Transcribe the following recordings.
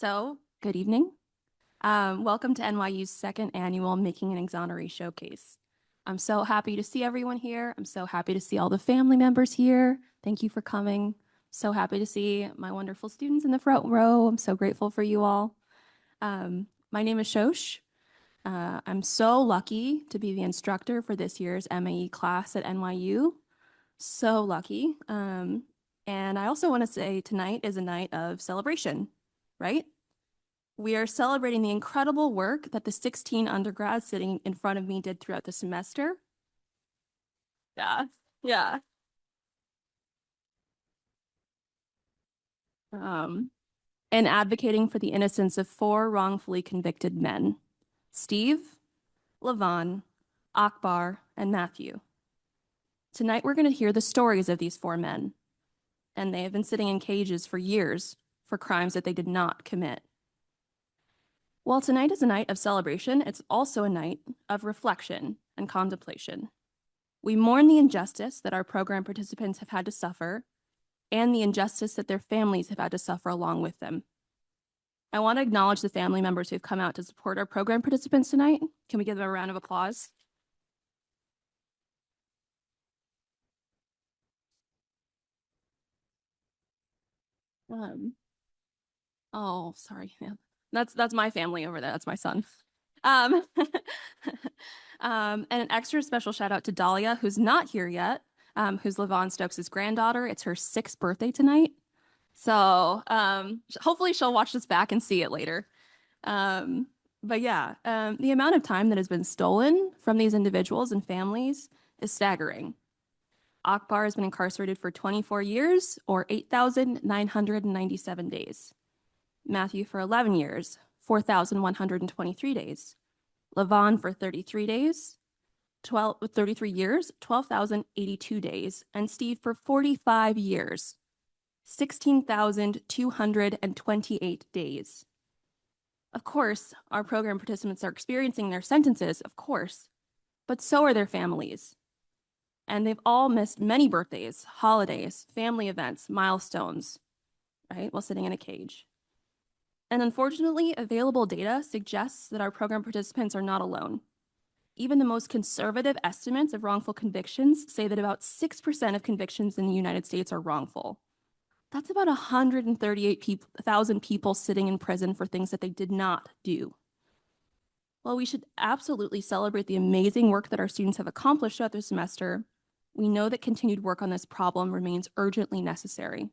Good evening. Welcome to NYU's second annual Making an Exoneree showcase. I'm so happy to see everyone here. I'm so happy to see all the family members here. Thank you for coming. So happy to see my wonderful students in the front row. I'm so grateful for you all. My name is Shosh. I'm so lucky to be the instructor for this year's MAE class at NYU. So lucky. And I also want to say tonight is a night of celebration, right? We are celebrating the incredible work that the 16 undergrads sitting in front of me did throughout the semester. Yeah, yeah. Um, and advocating for the innocence of 4 wrongfully convicted men, Steve, Levon, Akbar, and Matthew. Tonight, we're going to hear the stories of these 4 men, and they have been sitting in cages for years for crimes that they did not commit. While tonight is a night of celebration, it's also a night of reflection and contemplation. We mourn the injustice that our program participants have had to suffer and the injustice that their families have had to suffer along with them. I want to acknowledge the family members who've come out to support our program participants tonight. Can we give them a round of applause? Oh, sorry. Yeah. That's my family over there. That's my son. And an extra special shout out to Dahlia, who's not here yet, who's Levon Stokes' granddaughter. It's her 6th birthday tonight. So hopefully she'll watch this back and see it later. But yeah, the amount of time that has been stolen from these individuals and families is staggering. Akbar has been incarcerated for 24 years or 8,997 days. Matthew for 11 years, 4,123 days. Levon for 33 days, 33 years, 12,082 days. And Steve for 45 years, 16,228 days. Of course, our program participants are experiencing their sentences, of course, but so are their families. And they've all missed many birthdays, holidays, family events, milestones, right, while sitting in a cage. And unfortunately, available data suggests that our program participants are not alone. Even the most conservative estimates of wrongful convictions say that about 6% of convictions in the United States are wrongful. That's about 138,000 people sitting in prison for things that they did not do. While we should absolutely celebrate the amazing work that our students have accomplished throughout the semester, we know that continued work on this problem remains urgently necessary.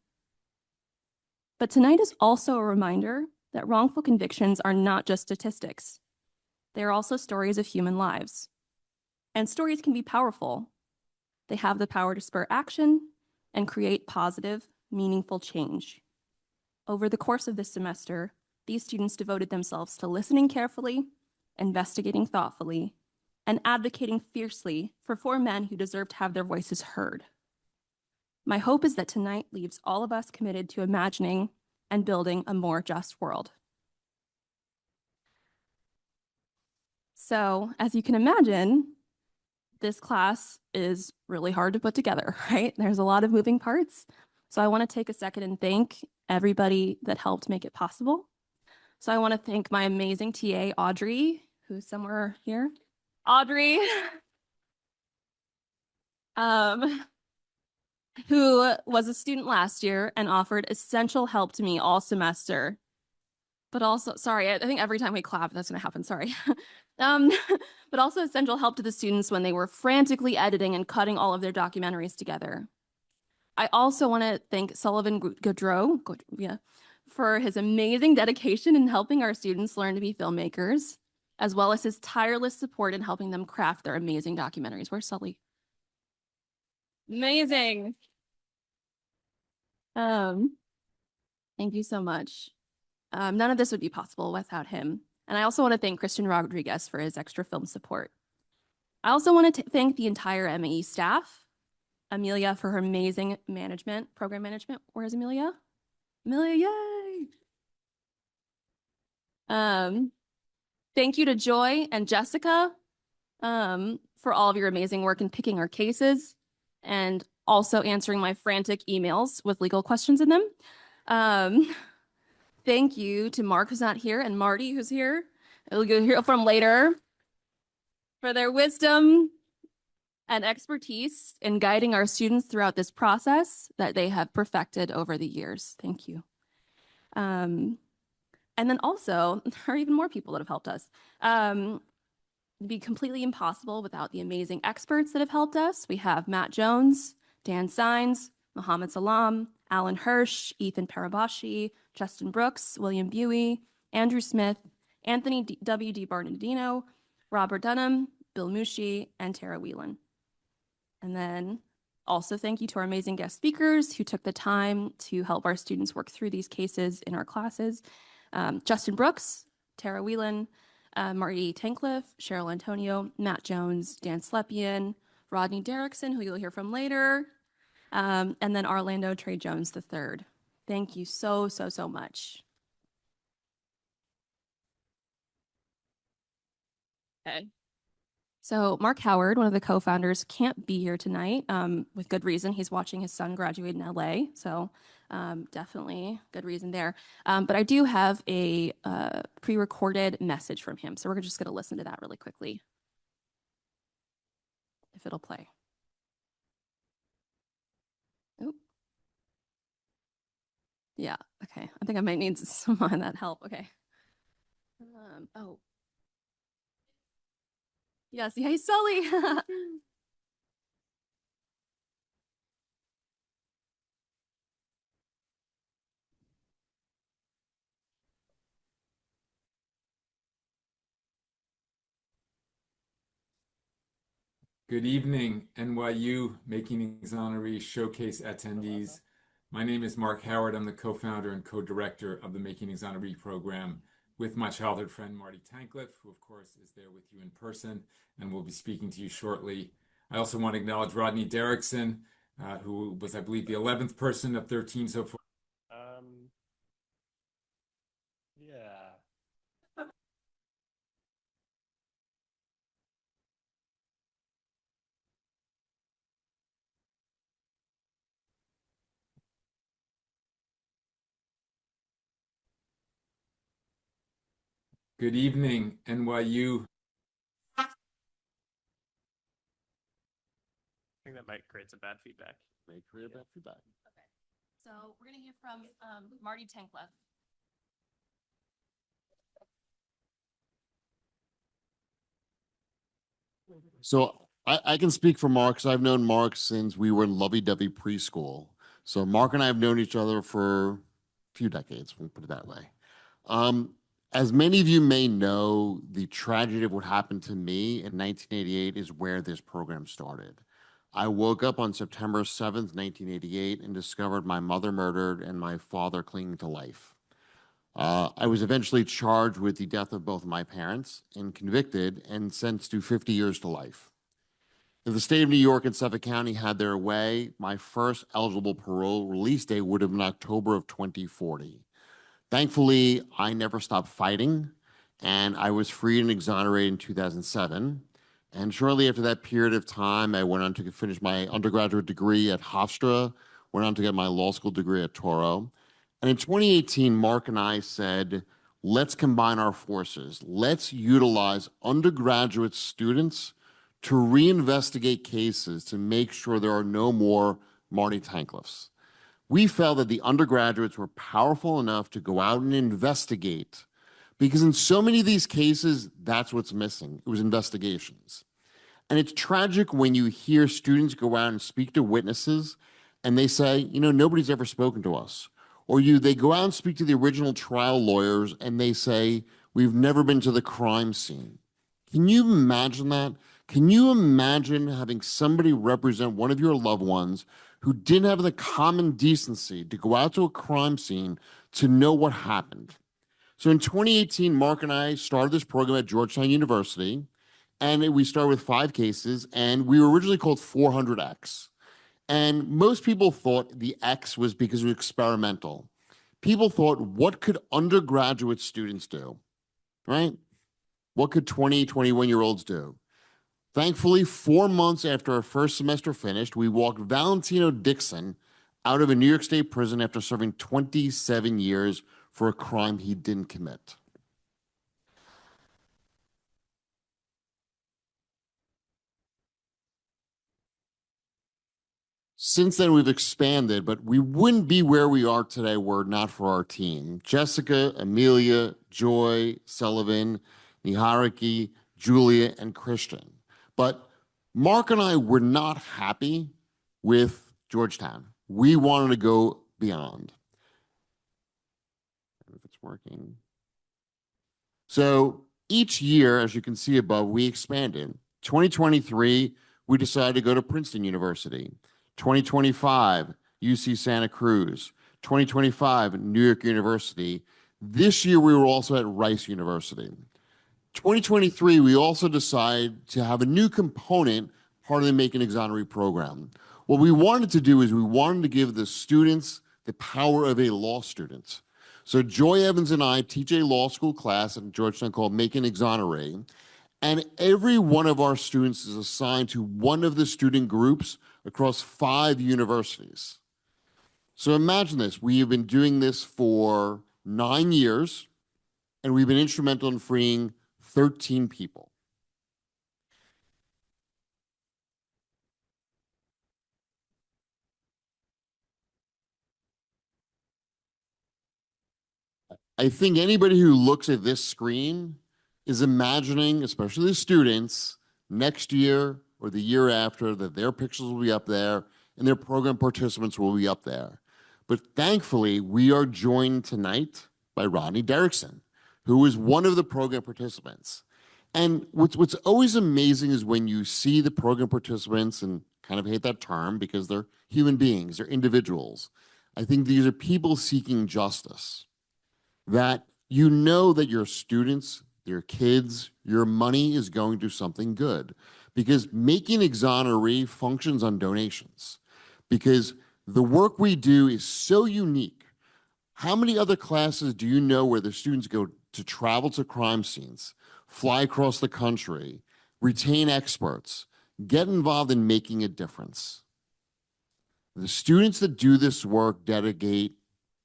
But tonight is also a reminder that wrongful convictions are not just statistics. They are also stories of human lives. And stories can be powerful. They have the power to spur action and create positive, meaningful change. Over the course of this semester, these students devoted themselves to listening carefully, investigating thoughtfully, and advocating fiercely for 4 men who deserve to have their voices heard. My hope is that tonight leaves all of us committed to imagining and building a more just world. So, as you can imagine, this class is really hard to put together, right? There's a lot of moving parts. So I want to take a second and thank everybody that helped make it possible. So I want to thank my amazing TA, Audrey, who's somewhere here. Audrey, who was a student last year and offered essential help to me all semester. But also, sorry, I think every time we clap, that's going to happen. Sorry. But also essential help to the students when they were frantically editing and cutting all of their documentaries together. I also want to thank Sullivan Gaudreau for his amazing dedication in helping our students learn to be filmmakers, as well as his tireless support in helping them craft their amazing documentaries. Where's Sully? Amazing. Thank you so much. None of this would be possible without him. And I also want to thank Christian Rodriguez for his extra film support. I also want to thank the entire MAE staff, Amelia for her amazing program management. Where's Amelia? Amelia, yay! Thank you to Joy and Jessica for all of your amazing work in picking our cases and also answering my frantic emails with legal questions in them. thank you to Mark, who's not here, and Marty, who's here. We'll hear from later for their wisdom and expertise in guiding our students throughout this process that they have perfected over the years. Thank you. And then also, there are even more people that have helped us. It'd be completely impossible without the amazing experts that have helped us. We have Matt Jones, Dan Sines, Mohammed Salam, Alan Hirsch, Ethan Parabashi, Justin Brooks, William Buey, Andrew Smith, Anthony W.D. Bernardino, Robert Dunham, Bill Mushi, and Tara Whelan. And then also thank you to our amazing guest speakers who took the time to help our students work through these cases in our classes. Justin Brooks, Tara Whelan, Marty Tankliff, Cheryl Antonio, Matt Jones, Dan Slepian, Rodney Derrickson, who you'll hear from later, and then Orlando Trey Jones III. Thank you so, so, so much. Okay. So Mark Howard, one of the co-founders, can't be here tonight with good reason. He's watching his son graduate in LA, so definitely good reason there. But I do have a pre-recorded message from him, so we're just going to listen to that really quickly, if it'll play. Oop. Yeah, okay. I think I might need some of that help. Okay. Oh. Yes, hey, Sully. Good evening, NYU Making An Exoneree showcase attendees. My name is Mark Howard. I'm the co-founder and co-director of the Making An Exoneree program with my childhood friend Marty Tankliff, who of course is there with you in person and will be speaking to you shortly. I also want to acknowledge Rodney Derrickson, who was, I believe, the 11th person of 13 so far. Yeah. Good evening, NYU. I think that might create some bad feedback. May create bad feedback. Okay. So we're going to hear from Marty Tankliff. So I can speak for Mark because I've known Mark since we were in lovey-dovey preschool. So Mark and I have known each other for a few decades, we'll put it that way. As many of you may know, the tragedy of what happened to me in 1988 is where this program started. I woke up on September 7th, 1988, and discovered my mother murdered and my father clinging to life. I was eventually charged with the death of both my parents and convicted and sentenced to 50 years to life. If the state of New York and Suffolk County had their way, my first eligible parole release date would have been October of 2040. Thankfully, I never stopped fighting, and I was freed and exonerated in 2007. And shortly after that period of time, I went on to finish my undergraduate degree at Hofstra, went on to get my law school degree at Toro. And in 2018, Mark and I said, let's combine our forces. Let's utilize undergraduate students to reinvestigate cases to make sure there are no more Marty Tankliffs. We felt that the undergraduates were powerful enough to go out and investigate, because in so many of these cases, that's what's missing. It was investigations. And it's tragic when you hear students go out and speak to witnesses and they say, you know, nobody's ever spoken to us. Or they go out and speak to the original trial lawyers and they say, we've never been to the crime scene. Can you imagine that? Can you imagine having somebody represent one of your loved ones who didn't have the common decency to go out to a crime scene to know what happened? So in 2018, Mark and I started this program at Georgetown University, and we started with 5 cases, and we were originally called 400X. And most people thought the X was because it was experimental. People thought, what could undergraduate students do, right? What could 20, 21-year-olds do? Thankfully, 4 months after our first semester finished, we walked Valentino Dixon out of a New York State prison after serving 27 years for a crime he didn't commit. Since then, we've expanded, but we wouldn't be where we are today were it not for our team. Jessica, Amelia, Joy, Sullivan, Nihariki, Julia, and Christian. But Mark and I were not happy with Georgetown. We wanted to go beyond. I don't know if it's working. So each year, as you can see above, we expanded. 2023, we decided to go to Princeton University. 2025, UC Santa Cruz. 2025, New York University. This year, we were also at Rice University. 2023, we also decided to have a new component, part of the Make an Exoneree program. What we wanted to do is we wanted to give the students the power of a law student. So Joy Evans and I teach a law school class at Georgetown called Making an Exoneree, and every one of our students is assigned to one of the student groups across 5 universities. So imagine this, we have been doing this for 9 years, and we've been instrumental in freeing 13 people. I think anybody who looks at this screen is imagining, especially the students, next year or the year after, that their pictures will be up there and their program participants will be up there. But thankfully, we are joined tonight by Rodney Derrickson, who is one of the program participants. And what's always amazing is when you see the program participants, and kind of hate that term because they're human beings, they're individuals. I think these are people seeking justice, that you know that your students, your kids, your money is going to something good. Because Making Exoneree functions on donations. Because the work we do is so unique. How many other classes do you know where the students go to travel to crime scenes, fly across the country, retain experts, get involved in making a difference? The students that do this work dedicate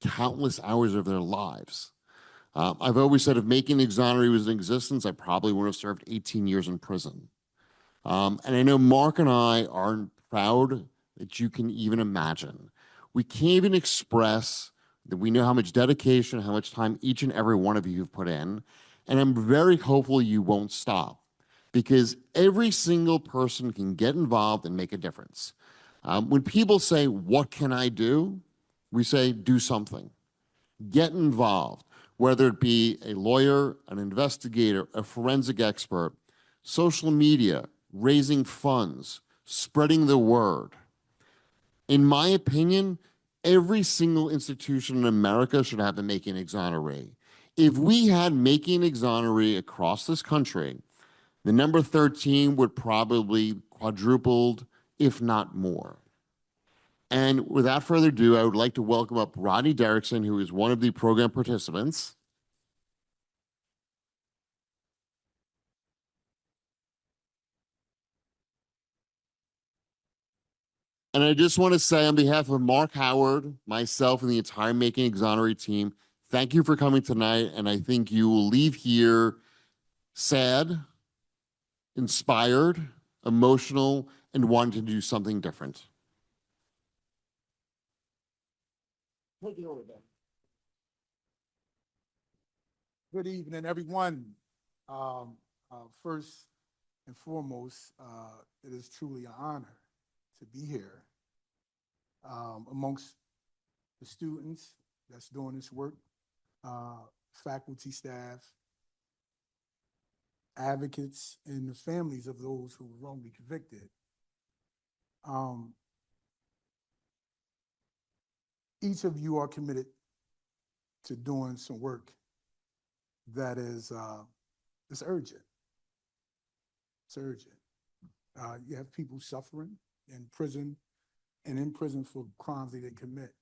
countless hours of their lives. I've always said if Making Exoneree was in existence, I probably would have served 18 years in prison. And I know Mark and I aren't proud that you can even imagine. We can't even express that we know how much dedication, how much time each and every one of you have put in. And I'm very hopeful you won't stop, because every single person can get involved and make a difference. When people say, "What can I do?" we say, "Do something." Get involved, whether it be a lawyer, an investigator, a forensic expert, social media, raising funds, spreading the word. In my opinion, every single institution in America should have a Making Exoneree. If we had Making Exoneree across this country, the number 13 would probably quadrupled, if not more. And without further ado, I would like to welcome up Rodney Derrickson, who is one of the program participants. And I just want to say on behalf of Mark Howard, myself, and the entire Making Exoneree team, thank you for coming tonight. And I think you will leave here sad, inspired, emotional, and wanting to do something different. Take it over, Ben. Good evening, everyone. First and foremost, it is truly an honor to be here amongst the students that's doing this work, faculty, staff, advocates, and the families of those who were wrongly convicted. Each of you are committed to doing some work that is urgent. It's urgent. You have people suffering in prison and in prison for crimes they didn't commit.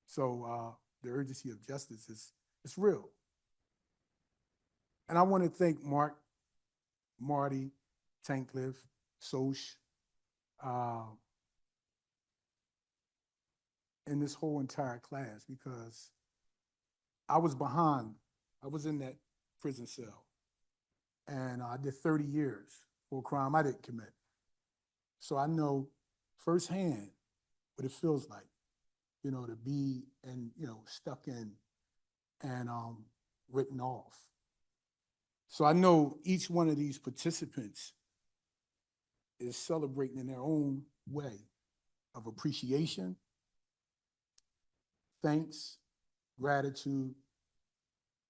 So the urgency of justice is real. And I want to thank Mark, Marty, Tankcliffe, Soch, and this whole entire class, because I was behind. I was in that prison cell. And I did 30 years for a crime I didn't commit. So I know firsthand what it feels like, to be and, stuck in and written off. So I know each one of these participants is celebrating in their own way of appreciation, thanks, gratitude,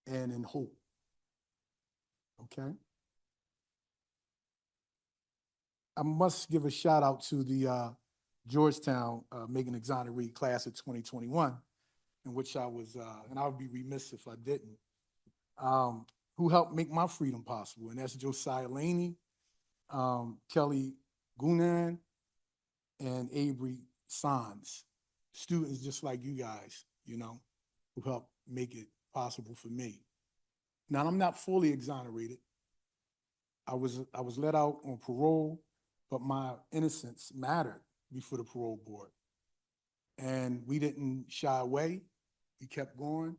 and in hope. Okay? I must give a shout out to the Georgetown Making an Exoneree class of 2021, in which I was, and I would be remiss if I didn't, who helped make my freedom possible. And that's Josiah Laney, Kelly Gunan, and Avery Sands, students just like you guys, who helped make it possible for me. Now, I'm not fully exonerated. I was let out on parole, but my innocence mattered before the parole board. And we didn't shy away. We kept going.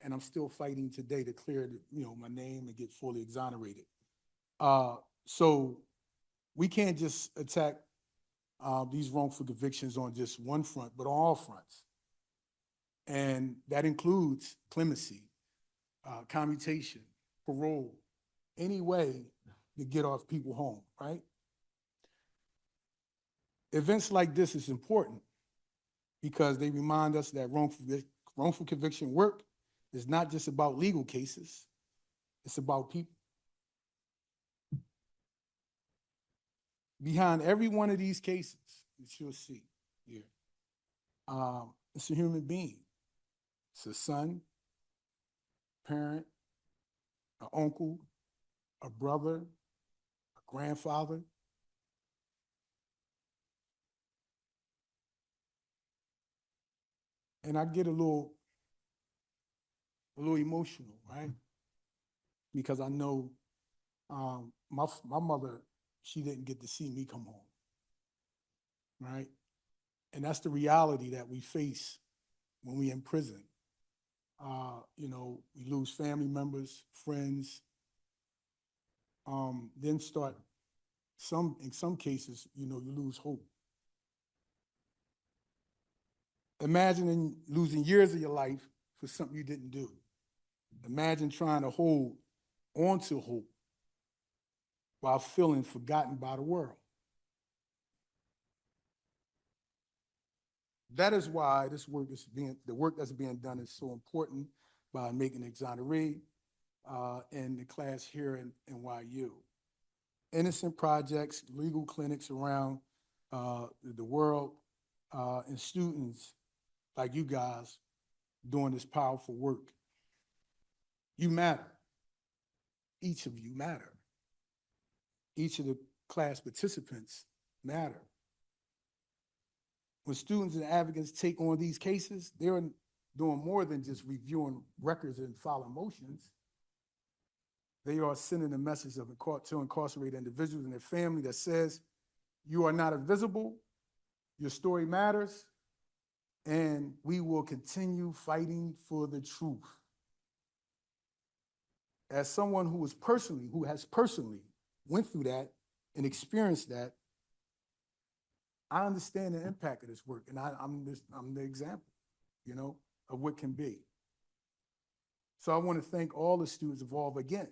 And I'm still fighting today to clear my name and get fully exonerated. So we can't just attack these wrongful convictions on just one front, but on all fronts. And that includes clemency, commutation, parole, any way to get off people home, right? Events like this is important because they remind us that wrongful conviction work is not just about legal cases, it's about people. Behind every one of these cases that you'll see here, it's a human being. It's a son, parent, an uncle, a brother, a grandfather. And I get a little emotional, right? Because I know my mother, she didn't get to see me come home, right? And that's the reality that we face when we're in prison. We lose family members, friends, then start in some cases, you lose hope. Imagine losing years of your life for something you didn't do. Imagine trying to hold onto hope while feeling forgotten by the world. That is why the work that's being done is so important by Making an Exoneree and the class here in NYU. Innocent projects, legal clinics around the world, and students like you guys doing this powerful work. You matter. Each of you matter. Each of the class participants matter. When students and advocates take on these cases, they're doing more than just reviewing records and filing motions. They are sending a message to incarcerated individuals and their family that says, you are not invisible, your story matters, and we will continue fighting for the truth. As someone who has personally went through that and experienced that, I understand the impact of this work, and I'm the example, of what can be. So I want to thank all the students involved again.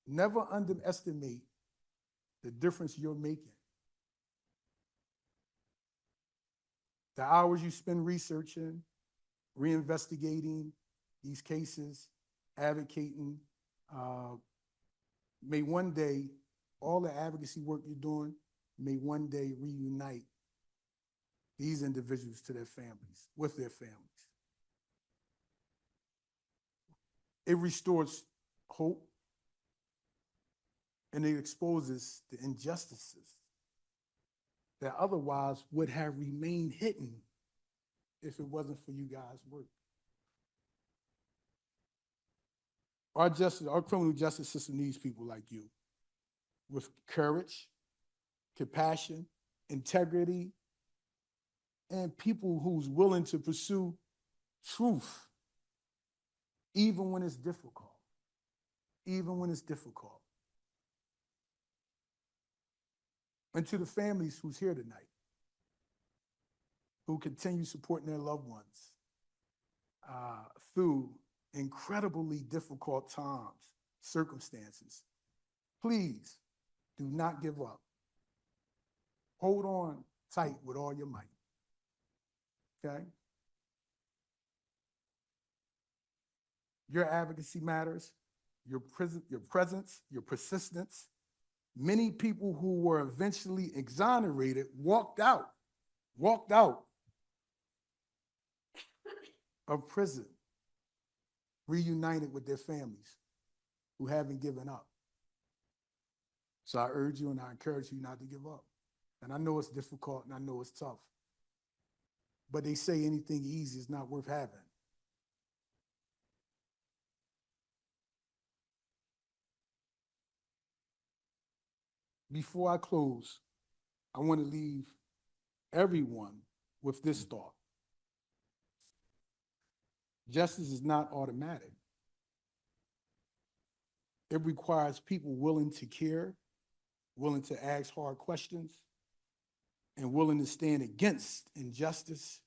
Never underestimate the difference you're making. The hours you spend researching, reinvestigating these cases, advocating, may one day, all the advocacy work you're doing, may one day reunite these individuals to their families, with their families. It restores hope, and it exposes the injustices that otherwise would have remained hidden if it wasn't for you guys' work. Our criminal justice system needs people like you with courage, compassion, integrity, and people who's willing to pursue truth even when it's difficult, even when it's difficult. And to the families who's here tonight, who continue supporting their loved ones through incredibly difficult times, circumstances, please do not give up. Hold on tight with all your might, okay? Your advocacy matters, your presence, your persistence. Many people who were eventually exonerated walked out of prison, reunited with their families who haven't given up. So I urge you and I encourage you not to give up. And I know it's difficult and I know it's tough, but they say anything easy is not worth having. Before I close, I want to leave everyone with this thought. Justice is not automatic. It requires people willing to care, willing to ask hard questions, and willing to stand against injustice,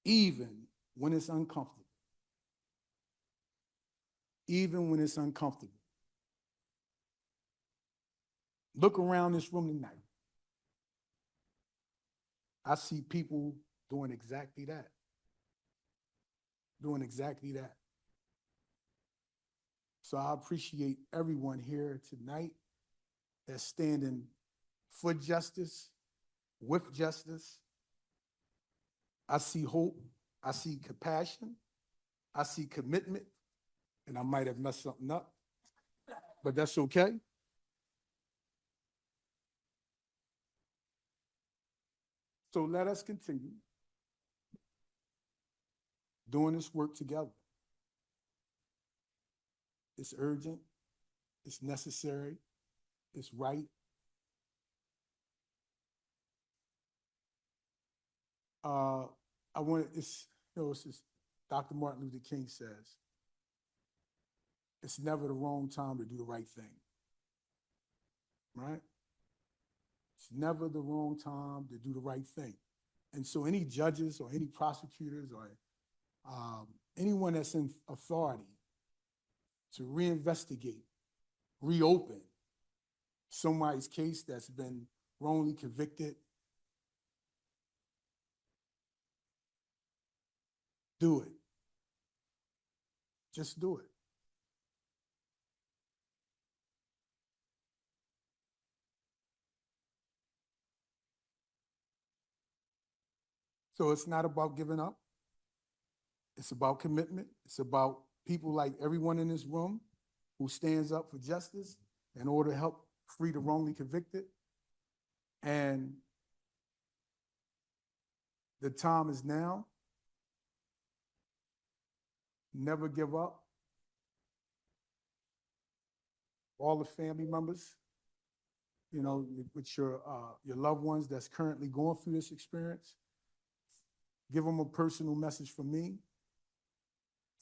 even when it's uncomfortable. Even when it's uncomfortable. Look around this room tonight. I see people doing exactly that. Doing exactly that. So I appreciate everyone here tonight that's standing for justice, with justice. I see hope, I see compassion, I see commitment, and I might have messed something up, but that's okay. So let us continue doing this work together. It's urgent, it's necessary, it's right. I want it's just Dr. Martin Luther King says, it's never the wrong time to do the right thing, right? It's never the wrong time to do the right thing. And so any judges or any prosecutors or anyone that's in authority to reinvestigate, reopen somebody's case that's been wrongly convicted, do it. Just do it. So it's not about giving up. It's about commitment. It's about people like everyone in this room who stands up for justice in order to help free the wrongly convicted. And the time is now. Never give up. All the family members, you know, with your loved ones that's currently going through this experience, give them a personal message from me.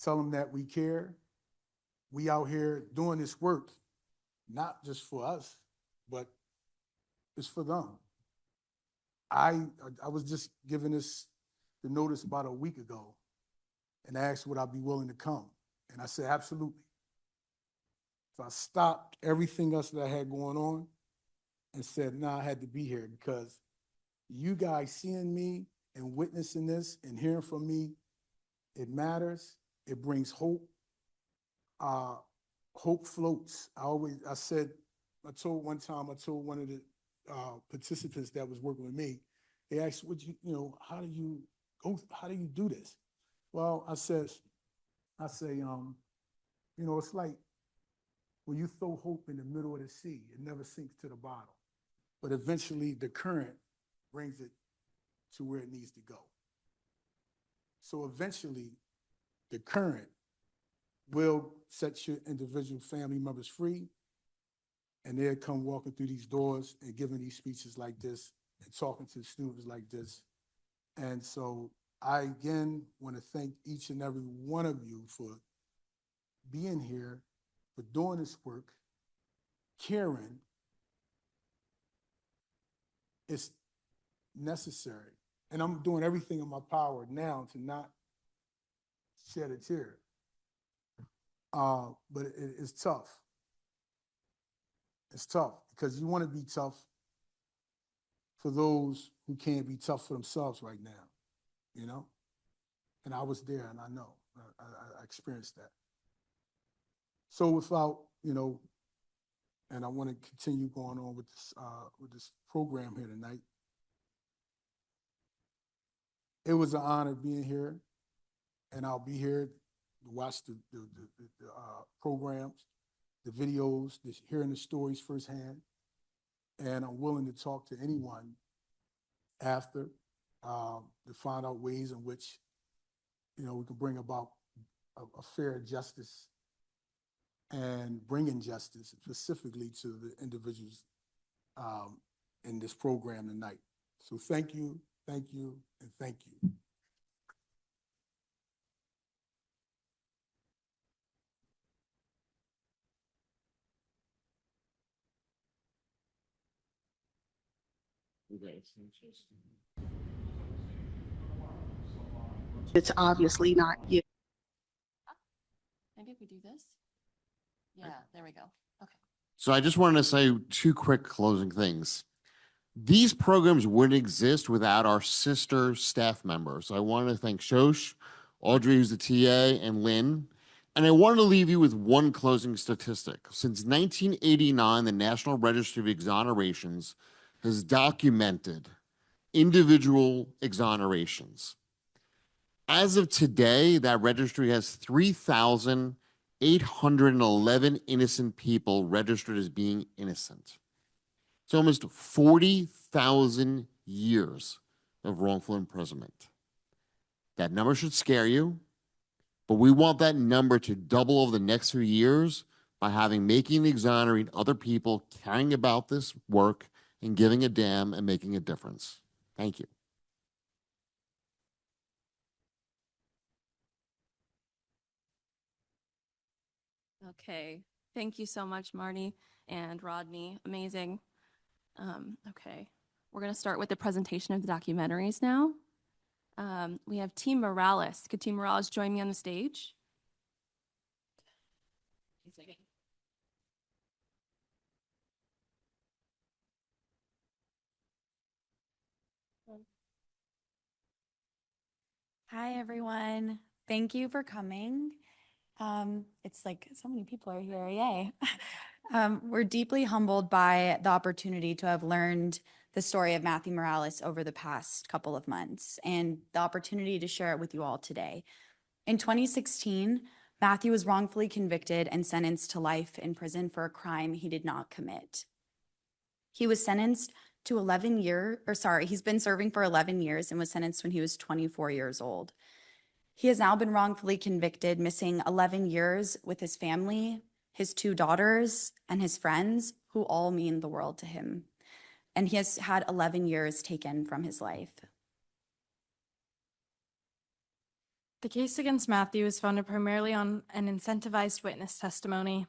Tell them that we care. We out here doing this work, not just for us, but it's for them. I was just given the notice about a week ago and asked would I be willing to come. And I said, absolutely. So I stopped everything else that I had going on and said, no, I had to be here because you guys seeing me and witnessing this and hearing from me, it matters. It brings hope. Hope floats. I told one of the participants that was working with me, they asked, how do you do this? Well, I say, it's like when you throw hope in the middle of the sea, it never sinks to the bottom. But eventually the current brings it to where it needs to go. So eventually the current will set your individual family members free, and they'll come walking through these doors and giving these speeches like this and talking to students like this. And so I again want to thank each and every one of you for being here, for doing this work, caring. It's necessary. And I'm doing everything in my power now to not shed a tear. But it's tough. It's tough because you want to be tough for those who can't be tough for themselves right now, you know? And I was there and I know, I experienced that. So without, and I want to continue going on with this program here tonight. It was an honor being here, and I'll be here to watch the programs, the videos, hearing the stories firsthand. And I'm willing to talk to anyone after to find out ways in which, we can bring about a fair justice and bringing justice specifically to the individuals in this program tonight. So thank you, and thank you. It's obviously not you. Maybe if we do this? Yeah, there we go. Okay. So I just wanted to say two quick closing things. These programs wouldn't exist without our sister staff members. I want to thank Shosh, Audrey, who's the TA, and Lynn. And I want to leave you with one closing statistic. Since 1989, the National Registry of Exonerations has documented individual exonerations. As of today, that registry has 3,811 innocent people registered as being innocent. It's almost 40,000 years of wrongful imprisonment. That number should scare you, but we want that number to double over the next few years by having Making an Exoneree and other people caring about this work and giving a damn and making a difference. Thank you. Okay. Thank you so much, Marty and Rodney. Amazing. Okay. We're going to start with the presentation of the documentaries now. We have Team Morales. Could Team Morales join me on the stage? Hi, everyone. Thank you for coming. It's like so many people are here. Yay. We're deeply humbled by the opportunity to have learned the story of Matthew Morales over the past couple of months and the opportunity to share it with you all today. In 2016, Matthew was wrongfully convicted and sentenced to life in prison for a crime he did not commit. He was sentenced to he's been serving for 11 years and was sentenced when he was 24 years old. He has now been wrongfully convicted, missing 11 years with his family, his 2 daughters, and his friends, who all mean the world to him. And he has had 11 years taken from his life. The case against Matthew is founded primarily on an incentivized witness testimony.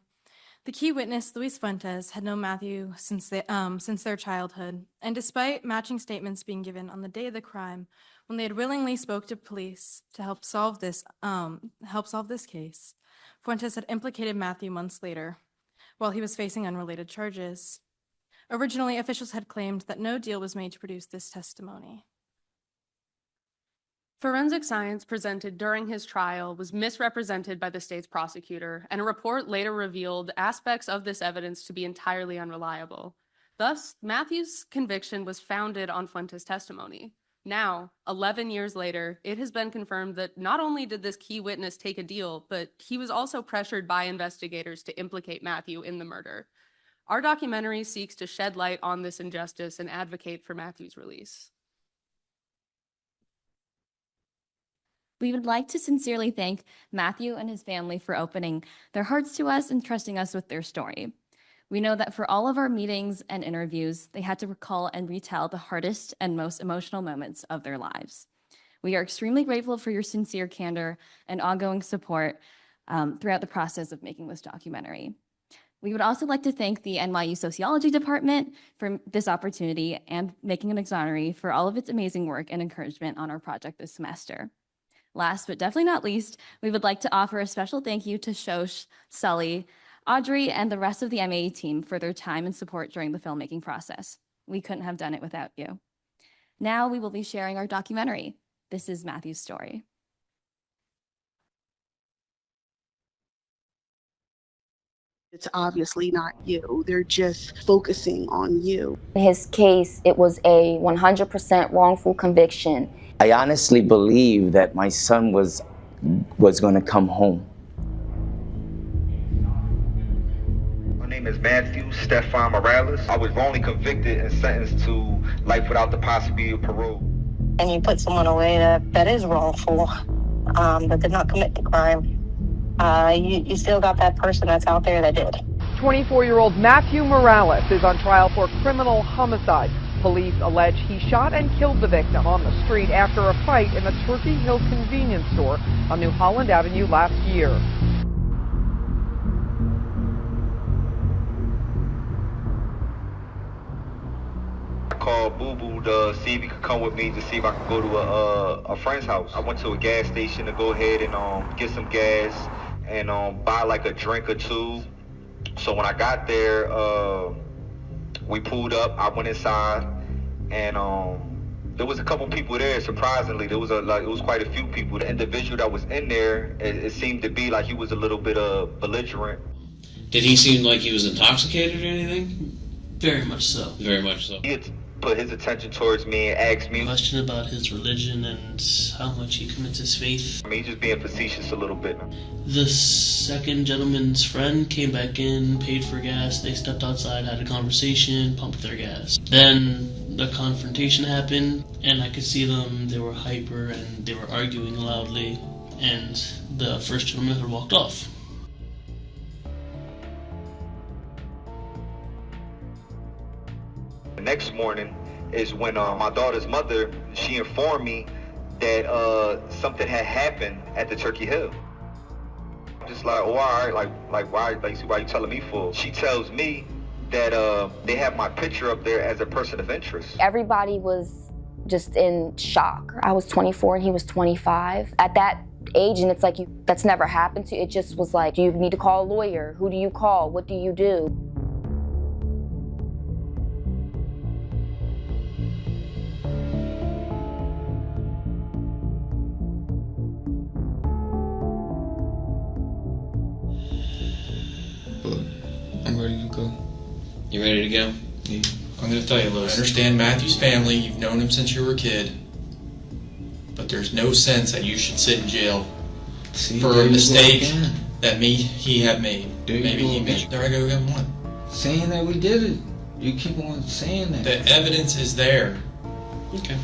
The key witness, Luis Fuentes, had known Matthew since their childhood, and despite matching statements being given on the day of the crime, when they had willingly spoke to police to help solve this case, Fuentes had implicated Matthew months later, while he was facing unrelated charges. Originally, officials had claimed that no deal was made to produce this testimony. Forensic science presented during his trial was misrepresented by the state's prosecutor, and a report later revealed aspects of this evidence to be entirely unreliable. Thus, Matthew's conviction was founded on Fuentes' testimony. Now, 11 years later, it has been confirmed that not only did this key witness take a deal, but he was also pressured by investigators to implicate Matthew in the murder. Our documentary seeks to shed light on this injustice and advocate for Matthew's release. We would like to sincerely thank Matthew and his family for opening their hearts to us and trusting us with their story. We know that for all of our meetings and interviews, they had to recall and retell the hardest and most emotional moments of their lives. We are extremely grateful for your sincere candor and ongoing support throughout the process of making this documentary. We would also like to thank the NYU Sociology Department for this opportunity and Making an Exoneree for all of its amazing work and encouragement on our project this semester. Last but definitely not least, we would like to offer a special thank you to Shosh, Sully, Audrey, and the rest of the MAE team for their time and support during the filmmaking process. We couldn't have done it without you. Now we will be sharing our documentary. This is Matthew's story. It's obviously not you. They're just focusing on you. In his case, it was a 100% wrongful conviction. I honestly believe that my son was going to come home. My name is Matthew Stefan Morales. I was wrongly convicted and sentenced to life without the possibility of parole. And you put someone away that is wrongful, that did not commit the crime. You still got that person that's out there that did. 24-year-old Matthew Morales is on trial for criminal homicide. Police allege he shot and killed the victim on the street after a fight in the Turkey Hill convenience store on New Holland Avenue last year. I called Boo Boo to see if he could come with me to see if I could go to a friend's house. I went to a gas station to go ahead and get some gas and buy like a drink or two. So when I got there, we pulled up. I went inside, and there was a couple people there. Surprisingly, there was it was quite a few people. The individual that was in there, it seemed to be like he was a little bit belligerent. Did he seem like he was intoxicated or anything? Very much so. Very much so. He had put his attention towards me and asked me a question about his religion and how much he commits his faith. I mean, he's just being facetious a little bit. The second gentleman's friend came back in, paid for gas. They stepped outside, had a conversation, pumped their gas. Then the confrontation happened, and I could see them. They were hyper and they were arguing loudly, and the first gentleman had walked off. The next morning is when my daughter's mother, she informed me that something had happened at the Turkey Hill. I'm just like, oh, all right, like why are you telling me for? She tells me that they have my picture up there as a person of interest. Everybody was just in shock. I was 24 and he was 25. At that age, and it's like, that's never happened to you. It just was like, do you need to call a lawyer? Who do you call? What do you do? I'm ready to go. You ready to go? Yeah. I'm going to tell you, Louis, I understand Matthew's family. You've known him since you were a kid. But there's no sense that you should sit in jail for a mistake that he had made. Maybe he made. There I go again, what? Saying that we did it. You keep on saying that. The evidence is there. Okay.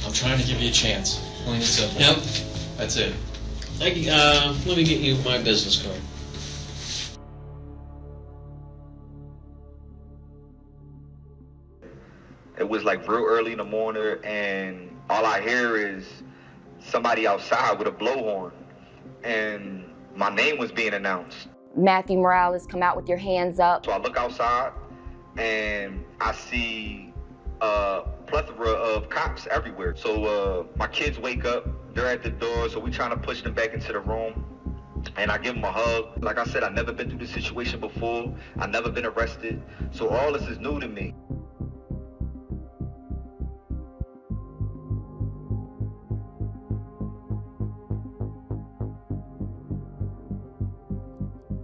I'm trying to give you a chance. Plain and simple. Yep. That's it. Let me get you my business card. It was like real early in the morning, and all I hear is somebody outside with a blowhorn, and my name was being announced. Matthew Morales, come out with your hands up. So I look outside, and I see a plethora of cops everywhere. So my kids wake up, they're at the door, so we trying to push them back into the room. And I give them a hug. Like I said, I've never been through this situation before. I've never been arrested. So all this is new to me.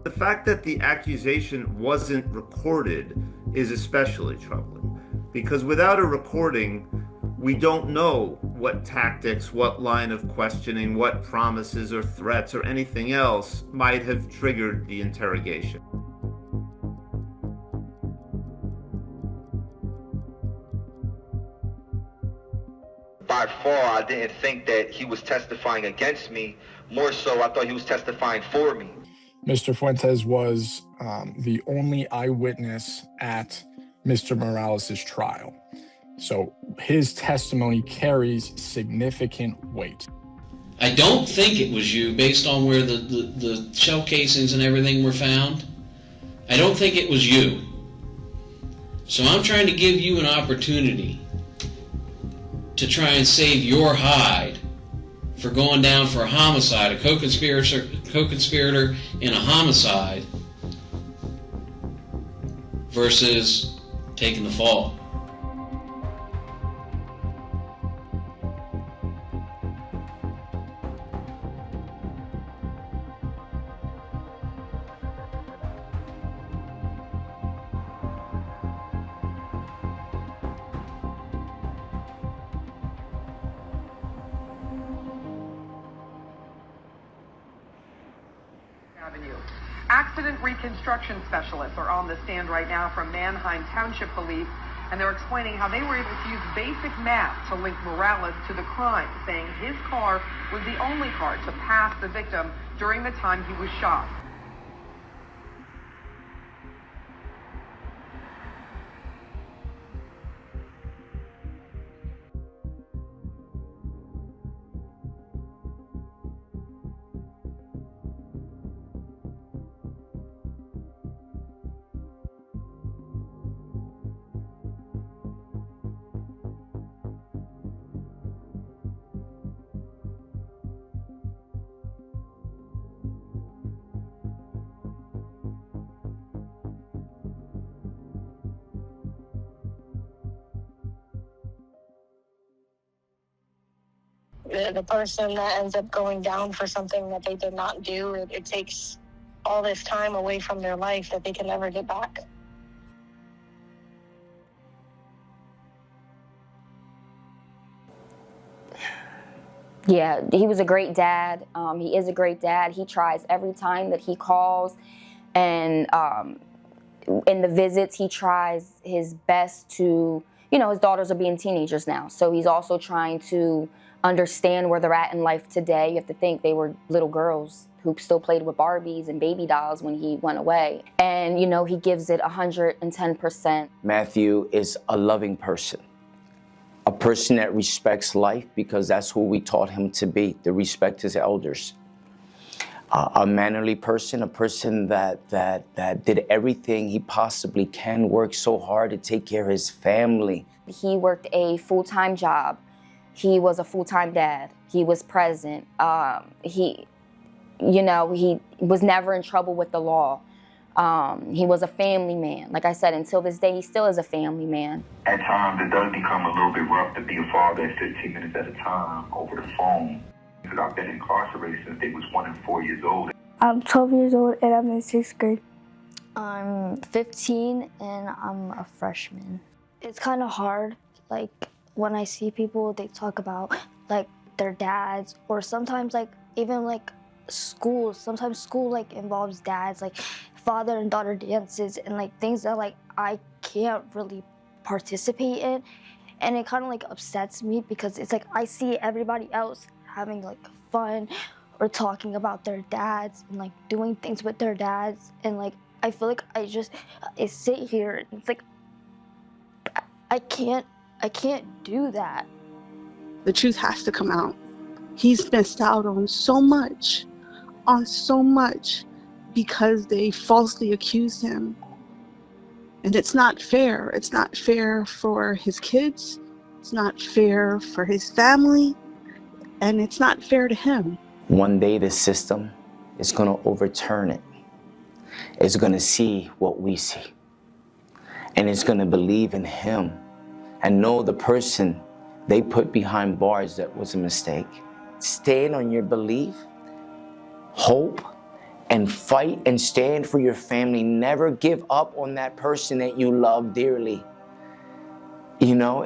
The fact that the accusation wasn't recorded is especially troubling, because without a recording, we don't know what tactics, what line of questioning, what promises or threats or anything else might have triggered the interrogation. By far, I didn't think that he was testifying against me. More so, I thought he was testifying for me. Mr. Fuentes was the only eyewitness at Mr. Morales' trial. So his testimony carries significant weight. I don't think it was you based on where the shell casings and everything were found. I don't think it was you. So I'm trying to give you an opportunity to try and save your hide for going down for a homicide, a co-conspirator in a homicide versus taking the fall. Accident reconstruction specialists are on the stand right now from Manheim Township Police, and they're explaining how they were able to use basic math to link Morales to the crime, saying his car was the only car to pass the victim during the time he was shot. The person that ends up going down for something that they did not do, it takes all this time away from their life that they can never get back. Yeah, he was a great dad. He is a great dad. He tries every time that he calls, and in the visits, he tries his best to, his daughters are being teenagers now, so he's also trying to understand where they're at in life today. You have to think they were little girls who still played with Barbies and baby dolls when he went away. And, he gives it 110%. Matthew is a loving person, a person that respects life because that's who we taught him to be, to respect his elders. A mannerly person, a person that did everything he possibly can, worked so hard to take care of his family. He worked a full-time job. He was a full-time dad. He was present. He was never in trouble with the law. He was a family man. Like I said, until this day, he still is a family man. At times, it does become a little bit rough to be a father at 15 minutes at a time over the phone. Because I've been incarcerated since they was 1 and 4 years old. I'm 12 years old and I'm in 6th grade. I'm 15 and I'm a freshman. It's kind of hard, like when I see people, they talk about like their dads, or sometimes like even like school. Sometimes school like involves dads, like father and daughter dances and like things that like I can't really participate in. And it kind of like upsets me because it's like I see everybody else having like fun or talking about their dads and like doing things with their dads, and like I feel like I sit here and it's like I can't do that. The truth has to come out. He's missed out on so much because they falsely accused him. And it's not fair. It's not fair for his kids. It's not fair for his family. And it's not fair to him. One day the system is going to overturn it. It's going to see what we see. And it's going to believe in him and know the person they put behind bars that was a mistake. Stand on your belief, hope, and fight and stand for your family. Never give up on that person that you love dearly.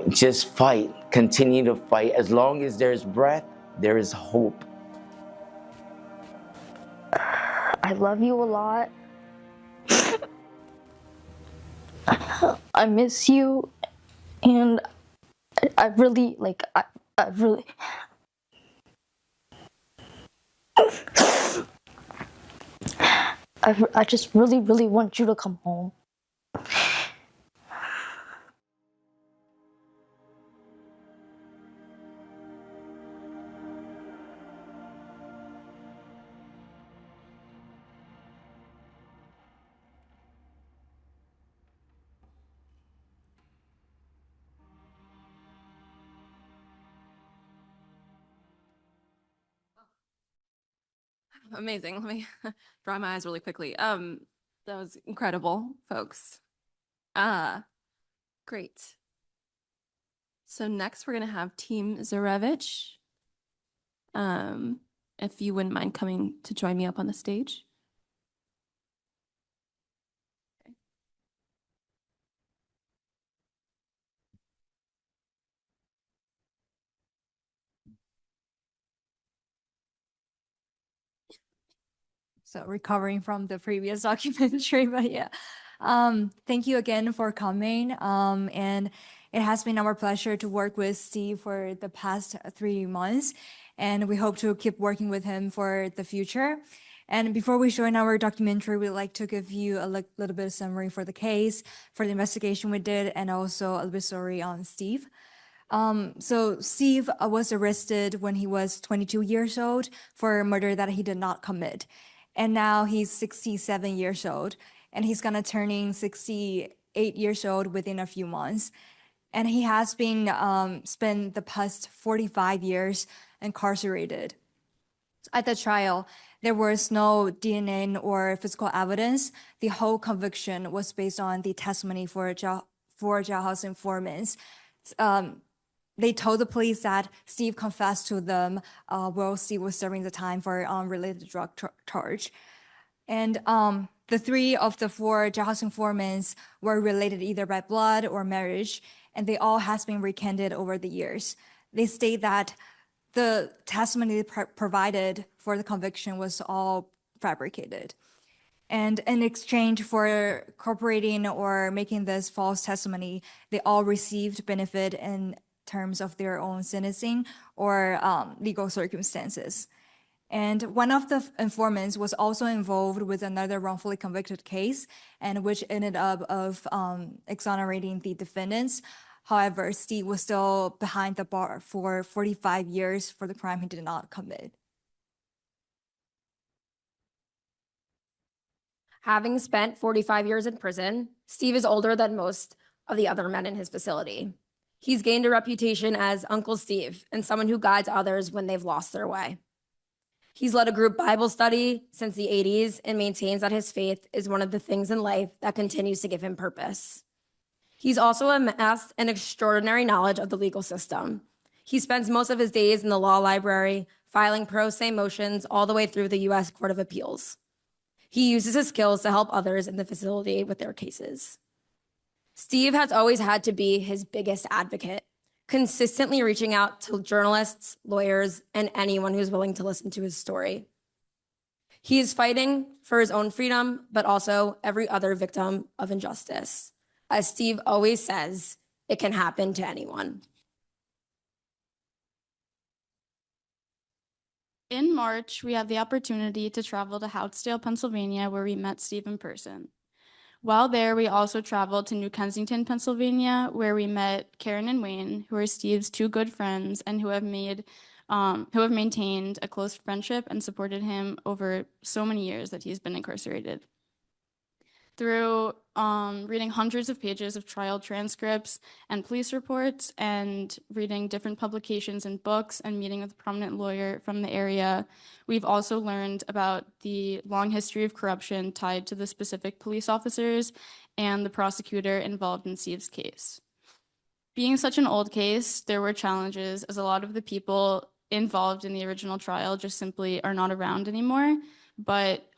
Just fight. Continue to fight. As long as there's breath, there is hope. I love you a lot. I miss you, and I really I just really want you to come home. Amazing. Let me dry my eyes really quickly. That was incredible, folks. Great. So next we're gonna have Team Zarevich. If you wouldn't mind coming to join me up on the stage. So recovering from the previous documentary, but yeah. Thank you again for coming. And it has been our pleasure to work with Steve for the past 3 months, and we hope to keep working with him for the future. And before we join our documentary, we'd like to give you a little bit of summary for the case, for the investigation we did, and also a little bit story on Steve. So Steve was arrested when he was 22 years old for a murder that he did not commit. And now he's 67 years old, and he's gonna turning 68 years old within a few months. And he has been spent the past 45 years incarcerated. At the trial, there was no DNA or physical evidence. The whole conviction was based on the testimony for jailhouse informants. They told the police that Steve confessed to them while Steve was serving the time for unrelated drug charge. And the 3 of the 4 jailhouse informants were related either by blood or marriage, and they all has been recanted over the years. They state that the testimony they provided for the conviction was all fabricated. And in exchange for cooperating or making this false testimony, they all received benefit in terms of their own sentencing or legal circumstances. And one of the informants was also involved with another wrongfully convicted case, and which ended up of exonerating the defendants. However, Steve was still behind the bar for 45 years for the crime he did not commit. Having spent 45 years in prison, Steve is older than most of the other men in his facility. He's gained a reputation as Uncle Steve and someone who guides others when they've lost their way. He's led a group Bible study since the 80s and maintains that his faith is one of the things in life that continues to give him purpose. He's also amassed an extraordinary knowledge of the legal system. He spends most of his days in the law library, filing pro se motions all the way through the U.S. Court of Appeals. He uses his skills to help others in the facility with their cases. Steve has always had to be his biggest advocate, consistently reaching out to journalists, lawyers, and anyone who's willing to listen to his story. He is fighting for his own freedom, but also every other victim of injustice. As Steve always says, it can happen to anyone. In March, we had the opportunity to travel to Houtsdale, Pennsylvania, where we met Steve in person. While there, we also traveled to New Kensington, Pennsylvania, where we met Karen and Wayne, who are Steve's 2 good friends and who have maintained a close friendship and supported him over so many years that he's been incarcerated. Through reading hundreds of pages of trial transcripts and police reports and reading different publications and books and meeting with a prominent lawyer from the area, we've also learned about the long history of corruption tied to the specific police officers and the prosecutor involved in Steve's case. Being such an old case, there were challenges as a lot of the people involved in the original trial just simply are not around anymore. But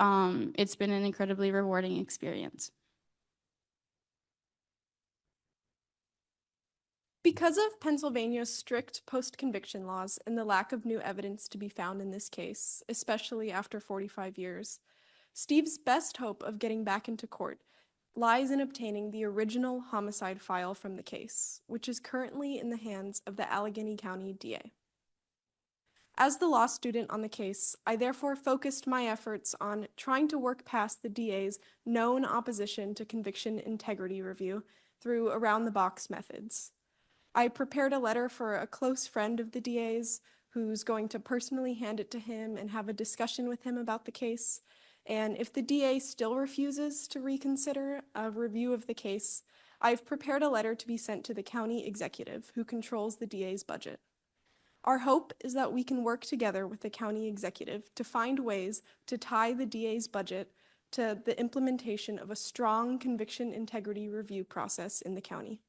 it's been an incredibly rewarding experience. Because of Pennsylvania's strict post-conviction laws and the lack of new evidence to be found in this case, especially after 45 years, Steve's best hope of getting back into court lies in obtaining the original homicide file from the case, which is currently in the hands of the Allegheny County DA. As the law student on the case, I therefore focused my efforts on trying to work past the DA's known opposition to conviction integrity review through around-the-box methods. I prepared a letter for a close friend of the DA's who's going to personally hand it to him and have a discussion with him about the case. And if the DA still refuses to reconsider a review of the case, I've prepared a letter to be sent to the county executive who controls the DA's budget. Our hope is that we can work together with the county executive to find ways to tie the DA's budget to the implementation of a strong conviction integrity review process in the county.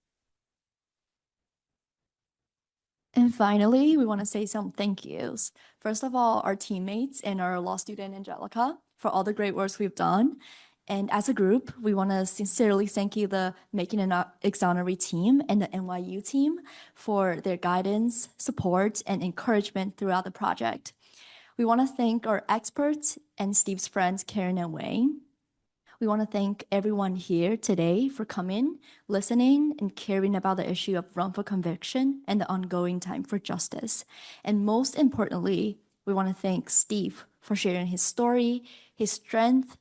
And finally, we want to say some thank yous. First of all, our teammates and our law student, Angelica, for all the great work we've done. And as a group, we want to sincerely thank you, the Making an Exoneree team and the NYU team, for their guidance, support, and encouragement throughout the project. We want to thank our experts and Steve's friends, Karen and Wayne. We want to thank everyone here today for coming, listening, and caring about the issue of wrongful conviction and the ongoing time for justice. And most importantly, we want to thank Steve for sharing his story, his strength,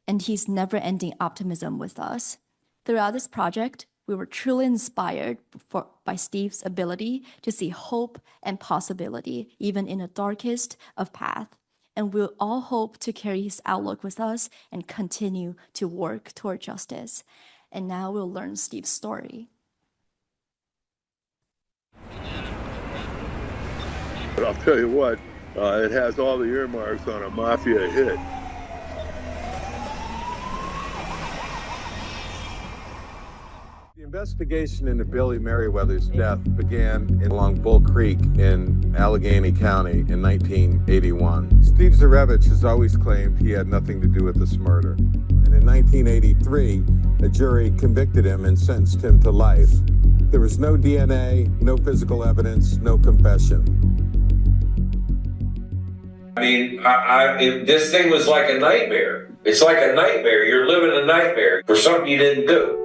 and his never-ending optimism with us. Throughout this project, we were truly inspired by Steve's ability to see hope and possibility, even in the darkest of paths. And we'll all hope to carry his outlook with us and continue to work toward justice. And now we'll learn Steve's story. But I'll tell you what, it has all the earmarks on a mafia hit. The investigation into Billy Merriweather's death began along Bull Creek in Allegheny County in 1981. Steve Zarevich has always claimed he had nothing to do with this murder. And in 1983, a jury convicted him and sentenced him to life. There was no DNA, no physical evidence, no confession. I mean, this thing was like a nightmare. It's like a nightmare. You're living a nightmare for something you didn't do.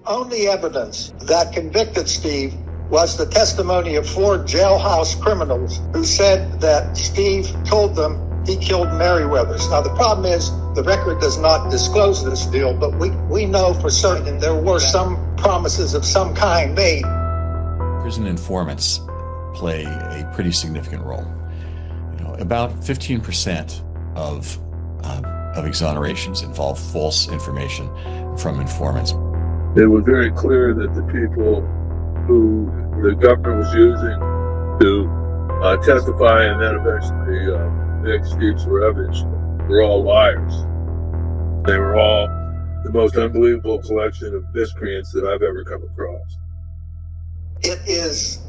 Only evidence that convicted Steve was the testimony of 4 jailhouse criminals who said that Steve told them he killed Merriweather's. Now, the problem is the record does not disclose this deal, but we know for certain there were some promises of some kind made. Prison informants play a pretty significant role. About 15% of exonerations involve false information from informants. It was very clear that the people who the government was using to testify and then eventually convict Steve Zarevich were all liars. They were all the most unbelievable collection of miscreants that I've ever come across. It is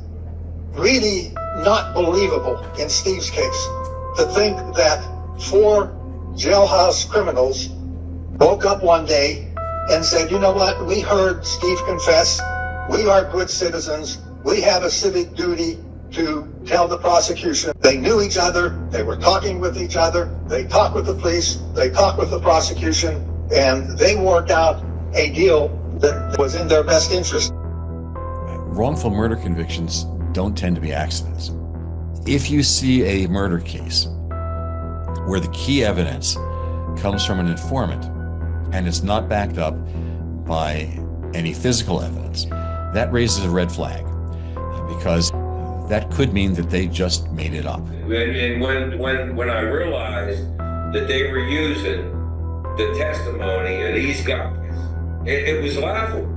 really not believable in Steve's case to think that 4 jailhouse criminals woke up one day and said, you know what, we heard Steve confess, we are good citizens, we have a civic duty to tell the prosecution. They knew each other, they were talking with each other, they talked with the police, they talked with the prosecution, and they worked out a deal that was in their best interest. Wrongful murder convictions don't tend to be accidents. If you see a murder case where the key evidence comes from an informant and it's not backed up by any physical evidence, that raises a red flag, because that could mean that they just made it up. And when I realized that they were using the testimony of these guys, it was laughable.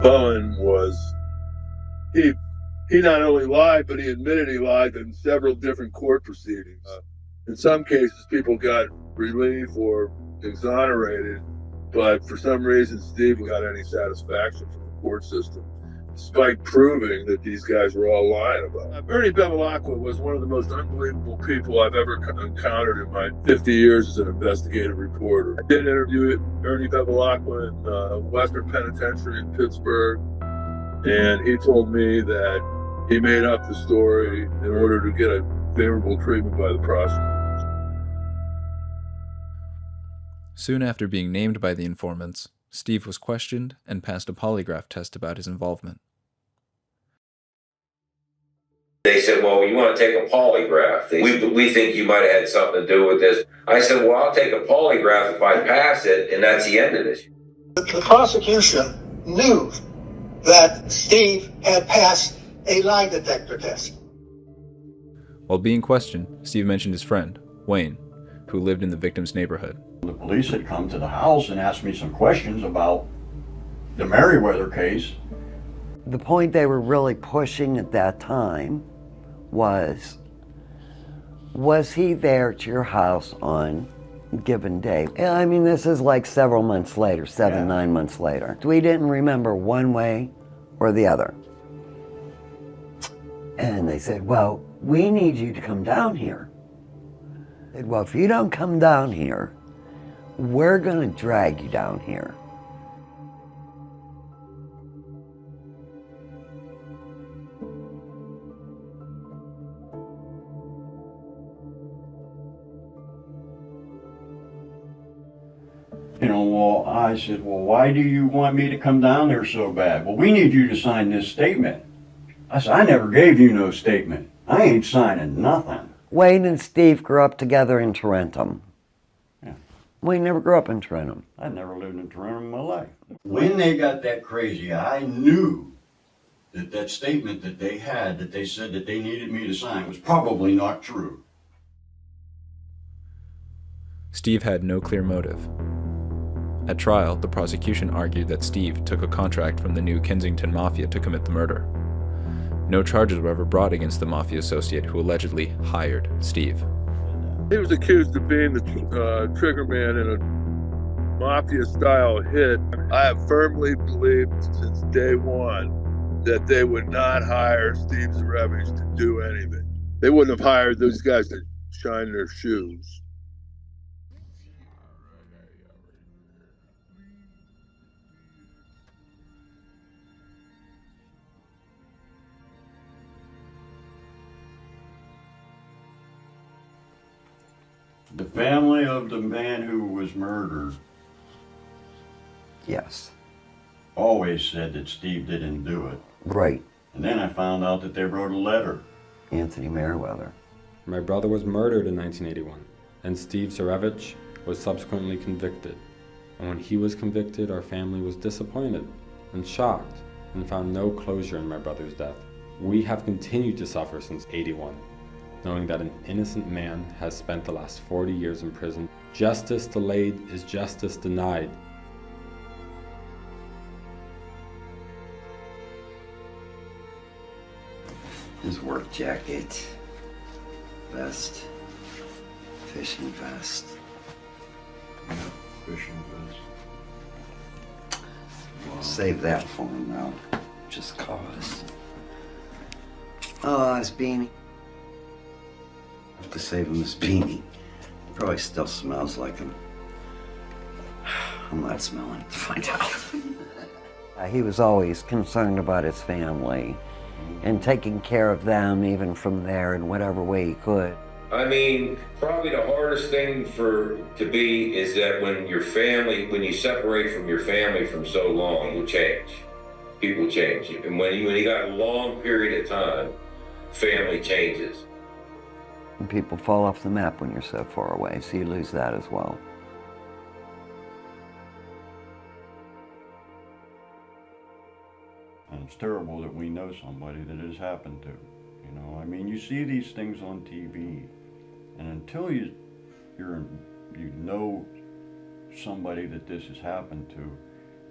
Bowen he not only lied, but he admitted he lied in several different court proceedings. In some cases, people got relief or exonerated, but for some reason, Steve got any satisfaction from the court system, despite proving that these guys were all lying about it. Ernie Bevilacqua was one of the most unbelievable people I've ever encountered in my 50 years as an investigative reporter. I did interview Ernie Bevilacqua in Western Penitentiary in Pittsburgh, and he told me that he made up the story in order to get a favorable treatment by the prosecutor. Soon after being named by the informants, Steve was questioned and passed a polygraph test about his involvement. They said, well, you want to take a polygraph. We think you might have had something to do with this. I said, well, I'll take a polygraph if I pass it, and that's the end of this. The prosecution knew that Steve had passed a lie detector test. While being questioned, Steve mentioned his friend, Wayne, who lived in the victim's neighborhood. The police had come to the house and asked me some questions about the Merriweather case. The point they were really pushing at that time was he there at your house on a given day? I mean, this is like several months later, 9 months later. We didn't remember one way or the other. And they said, well, we need you to come down here. I said, well, if you don't come down here, we're going to drag you down here. You know, well, I said, well, why do you want me to come down there so bad? Well, we need you to sign this statement. I said, I never gave you no statement. I ain't signing nothing. Wayne and Steve grew up together in Tarentum. Yeah. Wayne never grew up in Tarentum. I'd never lived in Tarentum in my life. When they got that crazy, I knew that that statement that they had, that they said that they needed me to sign, was probably not true. Steve had no clear motive. At trial, the prosecution argued that Steve took a contract from the New Kensington Mafia to commit the murder. No charges were ever brought against the mafia associate who allegedly hired Steve. He was accused of being the trigger man in a mafia-style hit. I have firmly believed since day one that they would not hire Steve Zarevich to do anything. They wouldn't have hired those guys to shine their shoes. The family of the man who was murdered, yes, always said that Steve didn't do it. Right. And then I found out that they wrote a letter. Anthony Merriweather. My brother was murdered in 1981, and Steve Zarevich was subsequently convicted. And when he was convicted, our family was disappointed and shocked and found no closure in my brother's death. We have continued to suffer since '81. Knowing that an innocent man has spent the last 40 years in prison. Justice delayed is justice denied. His work jacket, vest, fishing vest. Fishing vest. Save that for him now, just cause. Oh, his beanie. Have to save him his beanie. Probably still smells like him. I'm not smelling it to find out. He was always concerned about his family and taking care of them even from there in whatever way he could. I mean, probably the hardest thing to be is that when you separate from your family from so long, you change. People change. And when you got a long period of time, family changes. And people fall off the map when you're so far away, so you lose that as well. And it's terrible that we know somebody that it has happened to. You know, I mean, you see these things on TV, and until you know somebody that this has happened to,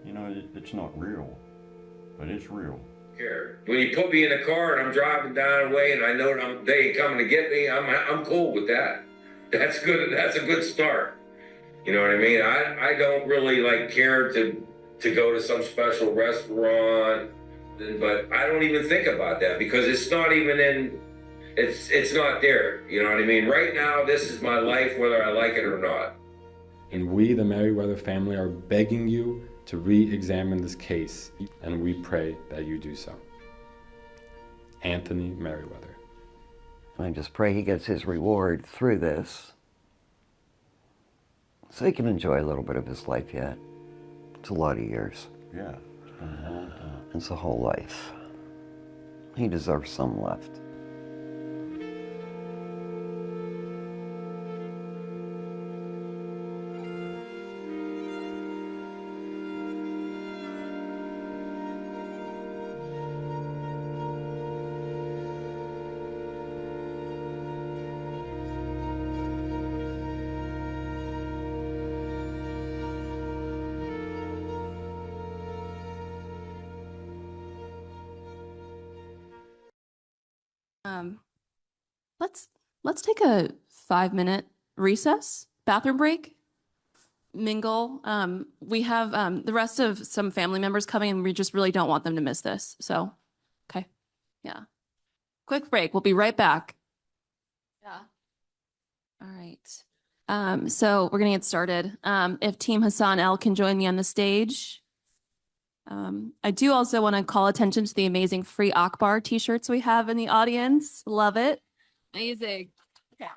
you know, it's not real, but it's real. When you put me in a car and I'm driving down the way and I know they ain't coming to get me, I'm cool with that. That's good. That's a good start. You know what I mean? I don't really care to go to some special restaurant, but I don't even think about that because it's not even it's not there. You know what I mean? Right now, this is my life, whether I like it or not. And we, the Merriweather family, are begging you to re-examine this case, and we pray that you do so. Anthony Merriweather. I just pray he gets his reward through this, so he can enjoy a little bit of his life yet. It's a lot of years. Yeah, it's been a long time. It's a whole life. He deserves some left. Let's take a 5-minute recess, bathroom break, mingle. We have the rest of some family members coming, and we just really don't want them to miss this. So, okay, yeah. Quick break. We'll be right back. Yeah. All right. So we're gonna get started. If Team Hassan El can join me on the stage. I do also want to call attention to the amazing Free Akbar t-shirts we have in the audience. Love it. Amazing. Okay.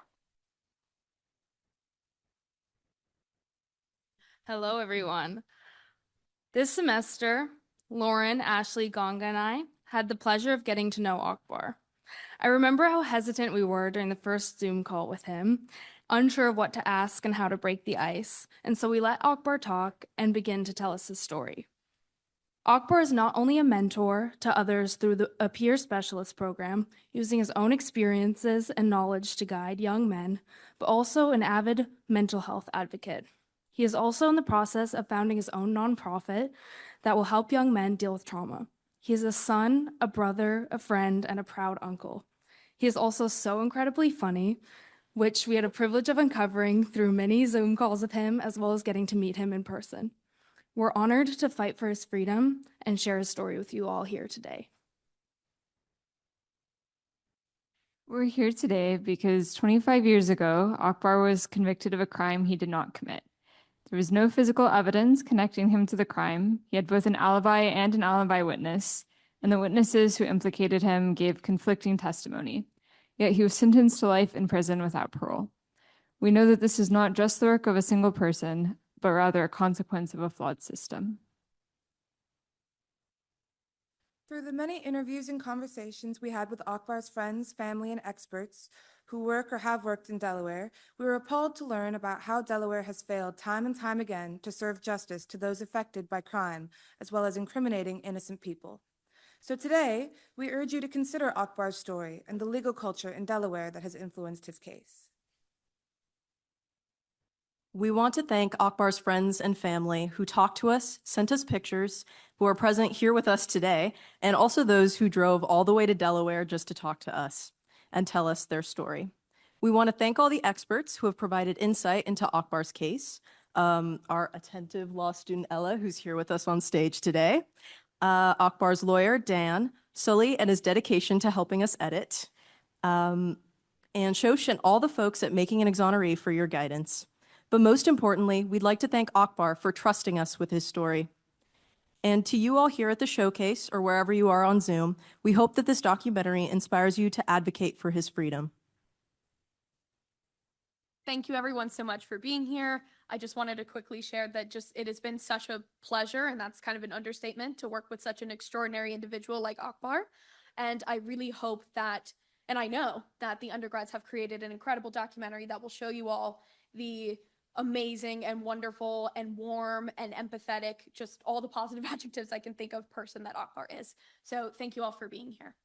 Hello, everyone. This semester, Lauren, Ashley, Gonga, and I had the pleasure of getting to know Akbar. I remember how hesitant we were during the first Zoom call with him, unsure of what to ask and how to break the ice, and so we let Akbar talk and begin to tell us his story. Akbar is not only a mentor to others through a peer specialist program, using his own experiences and knowledge to guide young men, but also an avid mental health advocate. He is also in the process of founding his own nonprofit that will help young men deal with trauma. He is a son, a brother, a friend, and a proud uncle. He is also so incredibly funny, which we had a privilege of uncovering through many Zoom calls with him, as well as getting to meet him in person. We're honored to fight for his freedom and share his story with you all here today. We're here today because 25 years ago, Akbar was convicted of a crime he did not commit. There was no physical evidence connecting him to the crime. He had both an alibi and an alibi witness, and the witnesses who implicated him gave conflicting testimony. Yet he was sentenced to life in prison without parole. We know that this is not just the work of a single person, but rather a consequence of a flawed system. Through the many interviews and conversations we had with Akbar's friends, family, and experts who work or have worked in Delaware, we were appalled to learn about how Delaware has failed time and time again to serve justice to those affected by crime, as well as incriminating innocent people. So today, we urge you to consider Akbar's story and the legal culture in Delaware that has influenced his case. We want to thank Akbar's friends and family who talked to us, sent us pictures, who are present here with us today, and also those who drove all the way to Delaware just to talk to us and tell us their story. We want to thank all the experts who have provided insight into Akbar's case, our attentive law student Ella, who's here with us on stage today, Akbar's lawyer, Dan, Sully, and his dedication to helping us edit, and Shosh and all the folks at Making an Exoneree for your guidance. But most importantly, we'd like to thank Akbar for trusting us with his story. And to you all here at the showcase or wherever you are on Zoom, we hope that this documentary inspires you to advocate for his freedom. Thank you everyone so much for being here. I just wanted to quickly share that it has been such a pleasure, and that's kind of an understatement, to work with such an extraordinary individual like Akbar. And I really hope that, and I know that the undergrads have created an incredible documentary that will show you all the amazing and wonderful and warm and empathetic, just all the positive adjectives I can think of, person that Akbar is. So thank you all for being here.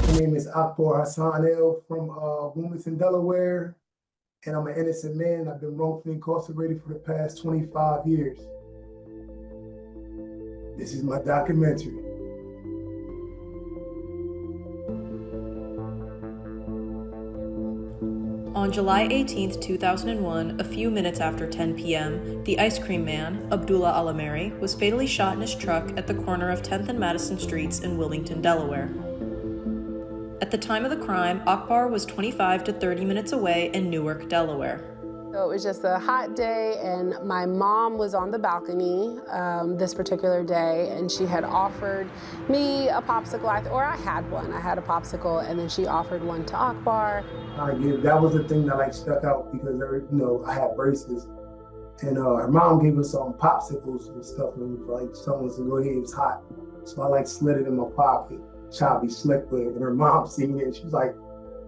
My name is Akbar Hassan El from Wilmington, Delaware, and I'm an innocent man. I've been wrongfully incarcerated for the past 25 years. This is my documentary. On July 18th, 2001, a few minutes after 10 p.m., the ice cream man, Abdullah Alameri, was fatally shot in his truck at the corner of 10th and Madison Streets in Wilmington, Delaware. At the time of the crime, Akbar was 25 to 30 minutes away in Newark, Delaware. So it was just a hot day, and my mom was on the balcony this particular day, and she had offered me a popsicle, or I had one. I had a popsicle, and then she offered one to Akbar. That was the thing that stuck out because I had braces, and her mom gave us some popsicles and stuff, and someone said, "Go ahead, it was hot," so I slid it in my pocket, trying to be slick with it, and her mom seen it, and she was like,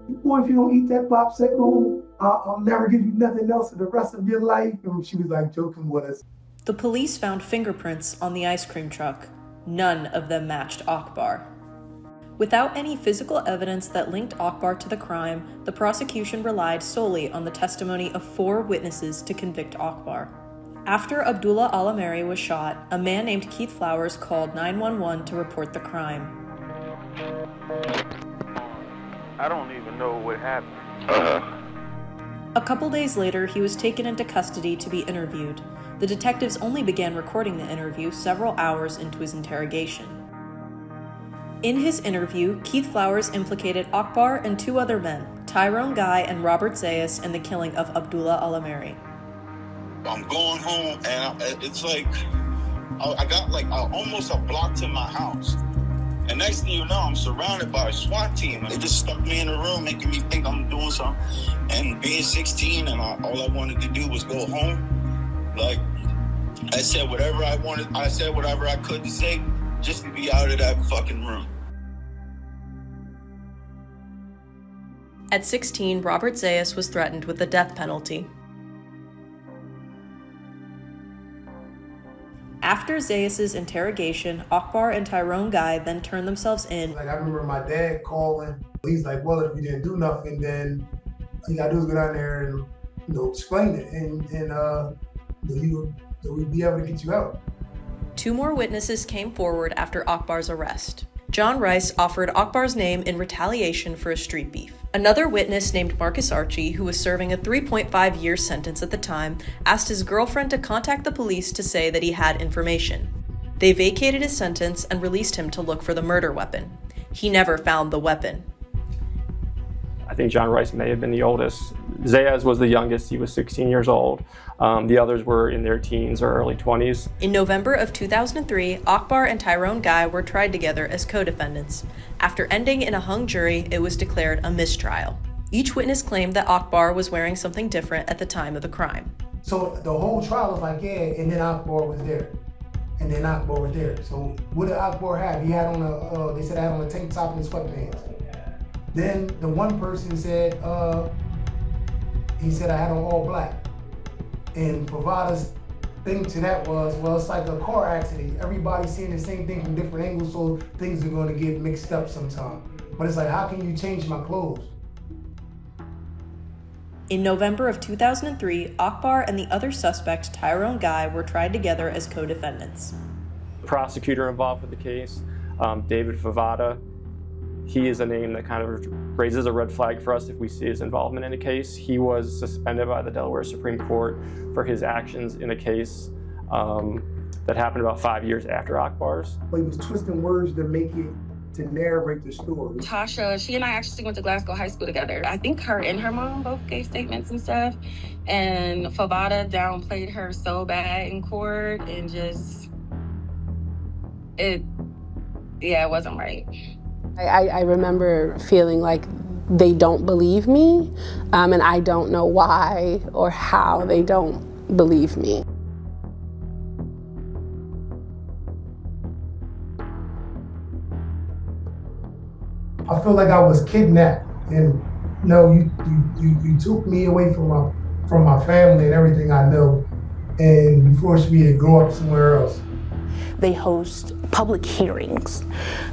"Boy, if you don't eat that popsicle, I'll never give you nothing else for the rest of your life." And she was joking with us. The police found fingerprints on the ice cream truck. None of them matched Akbar. Without any physical evidence that linked Akbar to the crime, the prosecution relied solely on the testimony of 4 witnesses to convict Akbar. After Abdullah Alameri was shot, a man named Keith Flowers called 911 to report the crime. I don't even know what happened. A couple days later, he was taken into custody to be interviewed. The detectives only began recording the interview several hours into his interrogation. In his interview, Keith Flowers implicated Akbar and two other men, Tyrone Guy and Robert Zayas, in the killing of Abdullah Alameri. I'm going home, and it's like I got like almost a block to my house. And next thing you know, I'm surrounded by a SWAT team. They just stuck me in a room, making me think I'm doing something. And being 16, and all I wanted to do was go home. Like, I said whatever I wanted. I said whatever I could to say, just to be out of that fucking room. At 16, Robert Zayas was threatened with the death penalty. After Zayas' interrogation, Akbar and Tyrone Guy then turned themselves in. Like, I remember my dad calling. He's like, well, if you didn't do nothing, then all you gotta do is go down there and, explain it. And we'd be able to get you out. Two more witnesses came forward after Akbar's arrest. John Rice offered Akbar's name in retaliation for a street beef. Another witness named Marcus Archie, who was serving a 3.5-year sentence at the time, asked his girlfriend to contact the police to say that he had information. They vacated his sentence and released him to look for the murder weapon. He never found the weapon. I think John Rice may have been the oldest. Zayas was the youngest. He was 16 years old. The others were in their teens or early 20s. In November of 2003, Akbar and Tyrone Guy were tried together as co-defendants. After ending in a hung jury, it was declared a mistrial. Each witness claimed that Akbar was wearing something different at the time of the crime. So the whole trial was like, yeah, and then Akbar was there. And then Akbar was there. So what did Akbar have? He had on they said I had on a tank top and sweatpants. Then the one person said, he said I had on all black. And Favada's thing to that was, well, it's like a car accident. Everybody's seeing the same thing from different angles, so things are going to get mixed up sometime. But it's like, how can you change my clothes? In November of 2003, Akbar and the other suspect, Tyrone Guy, were tried together as co-defendants. The prosecutor involved with the case, David Favada, he is a name that kind of raises a red flag for us if we see his involvement in a case. He was suspended by the Delaware Supreme Court for his actions in a case that happened about 5 years after Akbar's. But he was twisting words to make it, to narrate the story. Tasha, she and I actually went to Glasgow High School together. I think her and her mom both gave statements and stuff. And Favada downplayed her so bad in court and it wasn't right. I remember feeling like they don't believe me, and I don't know why or how they don't believe me. I feel like I was kidnapped, and you took me away from my family and everything I know, and you forced me to grow up somewhere else. They host public hearings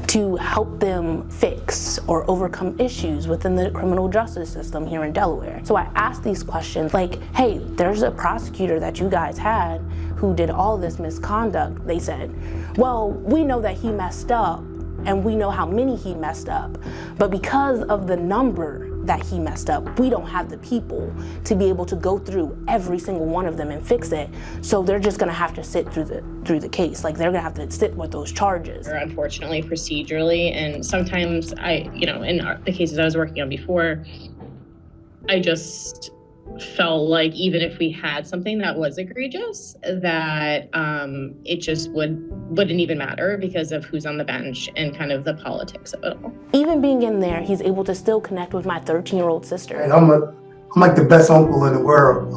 to help them fix or overcome issues within the criminal justice system here in Delaware. So I asked these questions like, hey, there's a prosecutor that you guys had who did all this misconduct. They said, well, we know that he messed up and we know how many he messed up, but because of the number that he messed up, we don't have the people to be able to go through every single one of them and fix it. So they're just gonna have to sit through the case. Like, they're gonna have to sit with those charges. Unfortunately, procedurally, and sometimes in the cases I was working on before, I just felt like even if we had something that was egregious, that it just wouldn't even matter because of who's on the bench and kind of the politics of it all. Even being in there, he's able to still connect with my 13-year-old sister. And I'm like the best uncle in the world.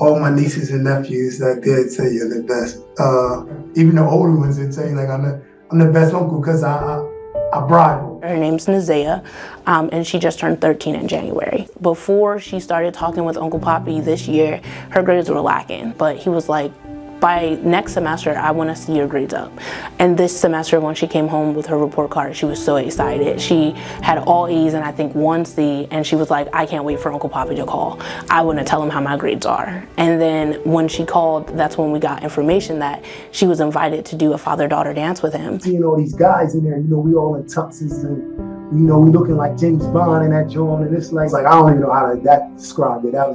All my nieces and nephews, like, they'd say you're the best. Even the older ones would say, like, I'm the best uncle because I bribe them. Her name's Nazea, and she just turned 13 in January. Before she started talking with Uncle Poppy this year, her grades were lacking, but he was like, by next semester, I want to see your grades up. And this semester, when she came home with her report card, she was so excited. She had all A's and I think 1 C, and she was like, I can't wait for Uncle Poppy to call. I want to tell him how my grades are. And then when she called, that's when we got information that she was invited to do a father-daughter dance with him. Seeing all these guys in there, we all in tuxes and, we looking like James Bond in that joint, and it's like I don't even know how to describe it. That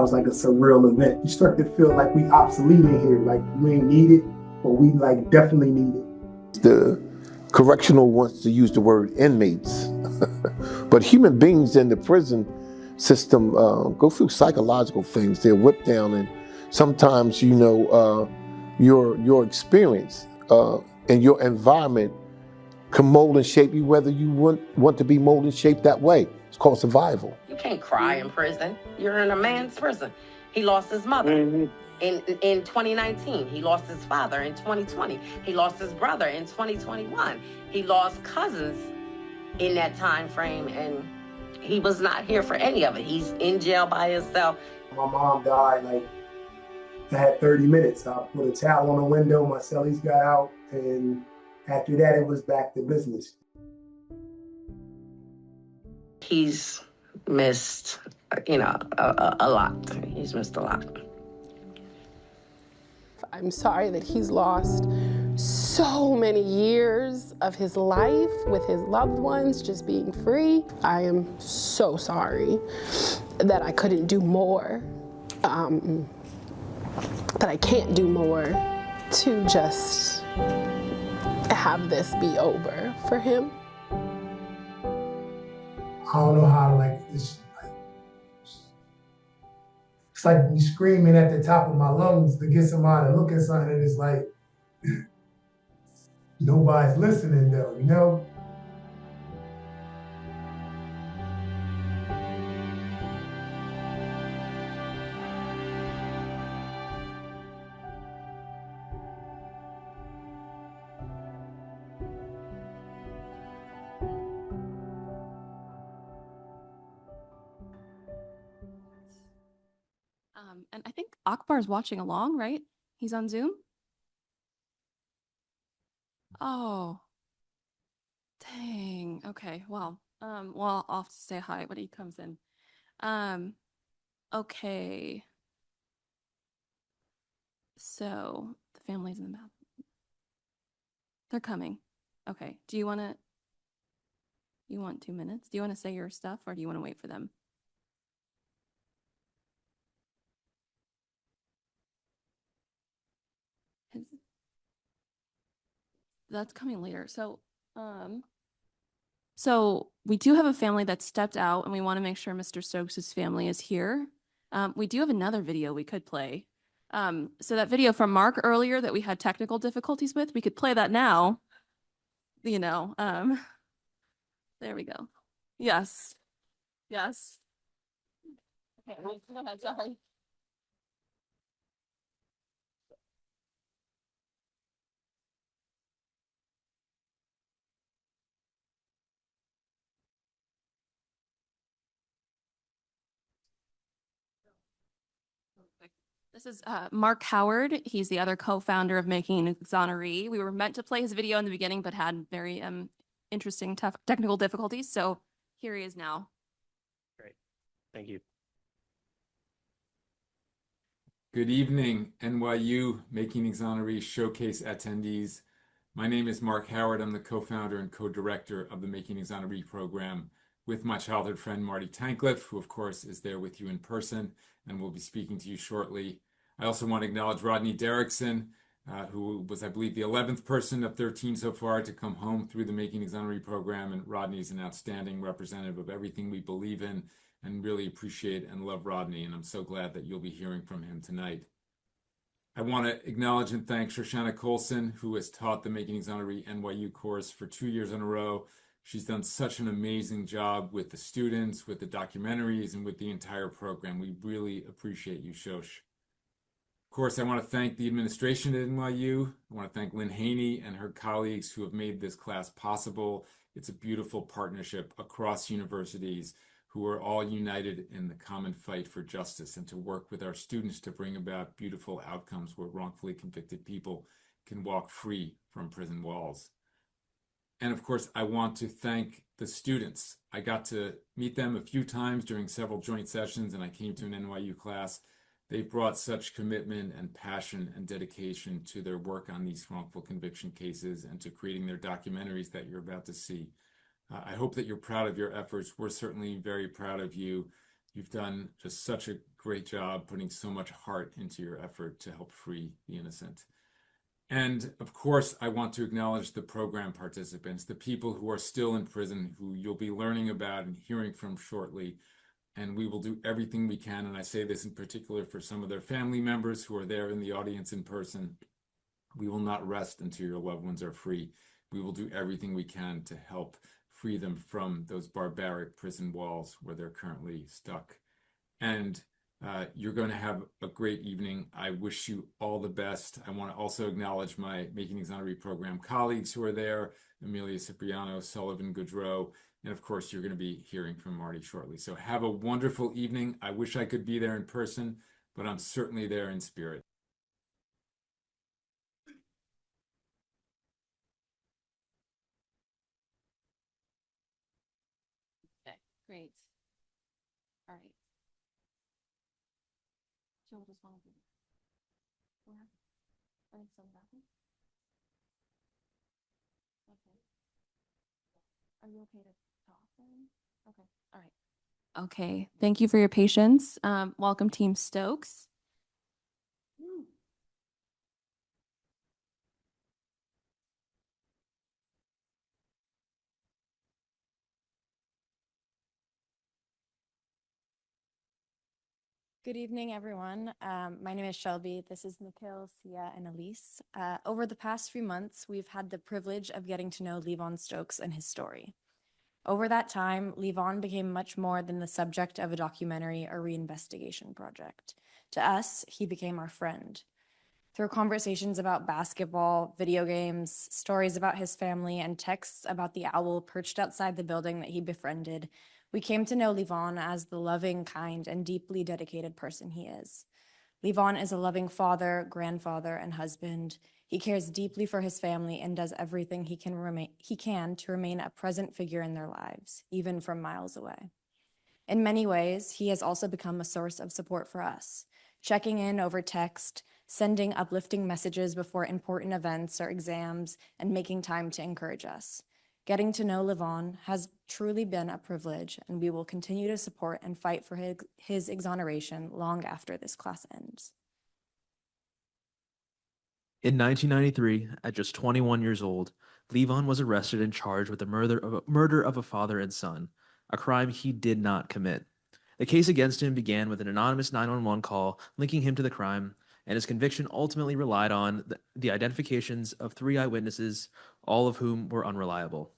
was like a surreal event. You start to feel like we obsolete in here, like we ain't need it, but we like definitely need it. The correctional wants to use the word inmates, but human beings in the prison system go through psychological things. They're whipped down, and sometimes your experience and your environment can mold and shape you, whether you want to be molded and shaped that way. It's called survival. You can't cry in prison. You're in a man's prison. He lost his mother in 2019. He lost his father in 2020. He lost his brother in 2021. He lost cousins in that time frame, and he was not here for any of it. He's in jail by himself. My mom died, I had 30 minutes. I put a towel on the window, my cellies got out, and after that, it was back to business. He's missed, a lot. He's missed a lot. I'm sorry that he's lost so many years of his life with his loved ones just being free. I am so sorry that I couldn't do more, that I can't do more to just have this be over for him. I don't know how to it's like you screaming at the top of my lungs to get somebody to look at something, and it's like nobody's listening though, And I think Akbar's watching along, right? He's on Zoom? Oh, dang. Okay, well, I'll have to say hi when he comes in. Okay. So the family's in the bathroom. They're coming. Okay. You want 2 minutes? Do you want to say your stuff, or do you want to wait for them? That's coming later. So we do have a family that stepped out, and we want to make sure Mr. Stokes' family is here. We do have another video we could play. So that video from Mark earlier that we had technical difficulties with, we could play that now. There we go. Yes. Yes. Okay, wait, go ahead, sorry. This is Mark Howard. He's the other co-founder of Making An Exoneree. We were meant to play his video in the beginning, but had very interesting, tough technical difficulties. So here he is now. Great. Thank you. Good evening, NYU Making Exoneree Showcase attendees. My name is Mark Howard. I'm the co-founder and co-director of the Making Exoneree program with my childhood friend Marty Tankleff, who of course is there with you in person and will be speaking to you shortly. I also want to acknowledge Rodney Derrickson, who was, I believe, the 11th person of 13 so far to come home through the Making Exoneree program. And Rodney is an outstanding representative of everything we believe in, and really appreciate and love Rodney. And I'm so glad that you'll be hearing from him tonight. I want to acknowledge and thank Shoshana Colson, who has taught the Making Exoneree NYU course for 2 years in a row. She's done such an amazing job with the students, with the documentaries, and with the entire program. We really appreciate you, Shosh. Of course, I want to thank the administration at NYU. I want to thank Lynn Haney and her colleagues who have made this class possible. It's a beautiful partnership across universities who are all united in the common fight for justice, and to work with our students to bring about beautiful outcomes where wrongfully convicted people can walk free from prison walls. And of course, I want to thank the students. I got to meet them a few times during several joint sessions, and I came to an NYU class. They've brought such commitment and passion and dedication to their work on these wrongful conviction cases and to creating their documentaries that you're about to see. I hope that you're proud of your efforts. We're certainly very proud of you. You've done just such a great job putting so much heart into your effort to help free the innocent. And of course, I want to acknowledge the program participants, the people who are still in prison, who you'll be learning about and hearing from shortly. And we will do everything we can, and I say this in particular for some of their family members who are there in the audience in person. We will not rest until your loved ones are free. We will do everything we can to help free them from those barbaric prison walls where they're currently stuck. And you're going to have a great evening. I wish you all the best. I want to also acknowledge my Making an Exoneree program colleagues who are there, Amelia Cipriano, Sullivan Goudreau, and of course, you're going to be hearing from Marty shortly. So have a wonderful evening. I wish I could be there in person, but I'm certainly there in spirit. Okay, great. All right. Do you just want to do it? Yeah. Are you still back? Okay. Are you okay to talk then? Okay. All right. Okay. Thank you for your patience. Welcome, Team Stokes. Good evening, everyone. My name is Shelby. This is Nikhil, Sia, and Elise. Over the past few months, we've had the privilege of getting to know Levon Stokes and his story. Over that time, Levon became much more than the subject of a documentary or reinvestigation project. To us, he became our friend. Through conversations about basketball, video games, stories about his family, and texts about the owl perched outside the building that he befriended, we came to know Levon as the loving, kind, and deeply dedicated person he is. Levon is a loving father, grandfather, and husband. He cares deeply for his family and does everything he can to remain a present figure in their lives, even from miles away. In many ways, he has also become a source of support for us, checking in over text, sending uplifting messages before important events or exams, and making time to encourage us. Getting to know Levon has truly been a privilege, and we will continue to support and fight for his exoneration long after this class ends. In 1993, at just 21 years old, Levon was arrested and charged with the murder of a father and son, a crime he did not commit. The case against him began with an anonymous 911 call linking him to the crime, and his conviction ultimately relied on the identifications of 3 eyewitnesses, all of whom were unreliable.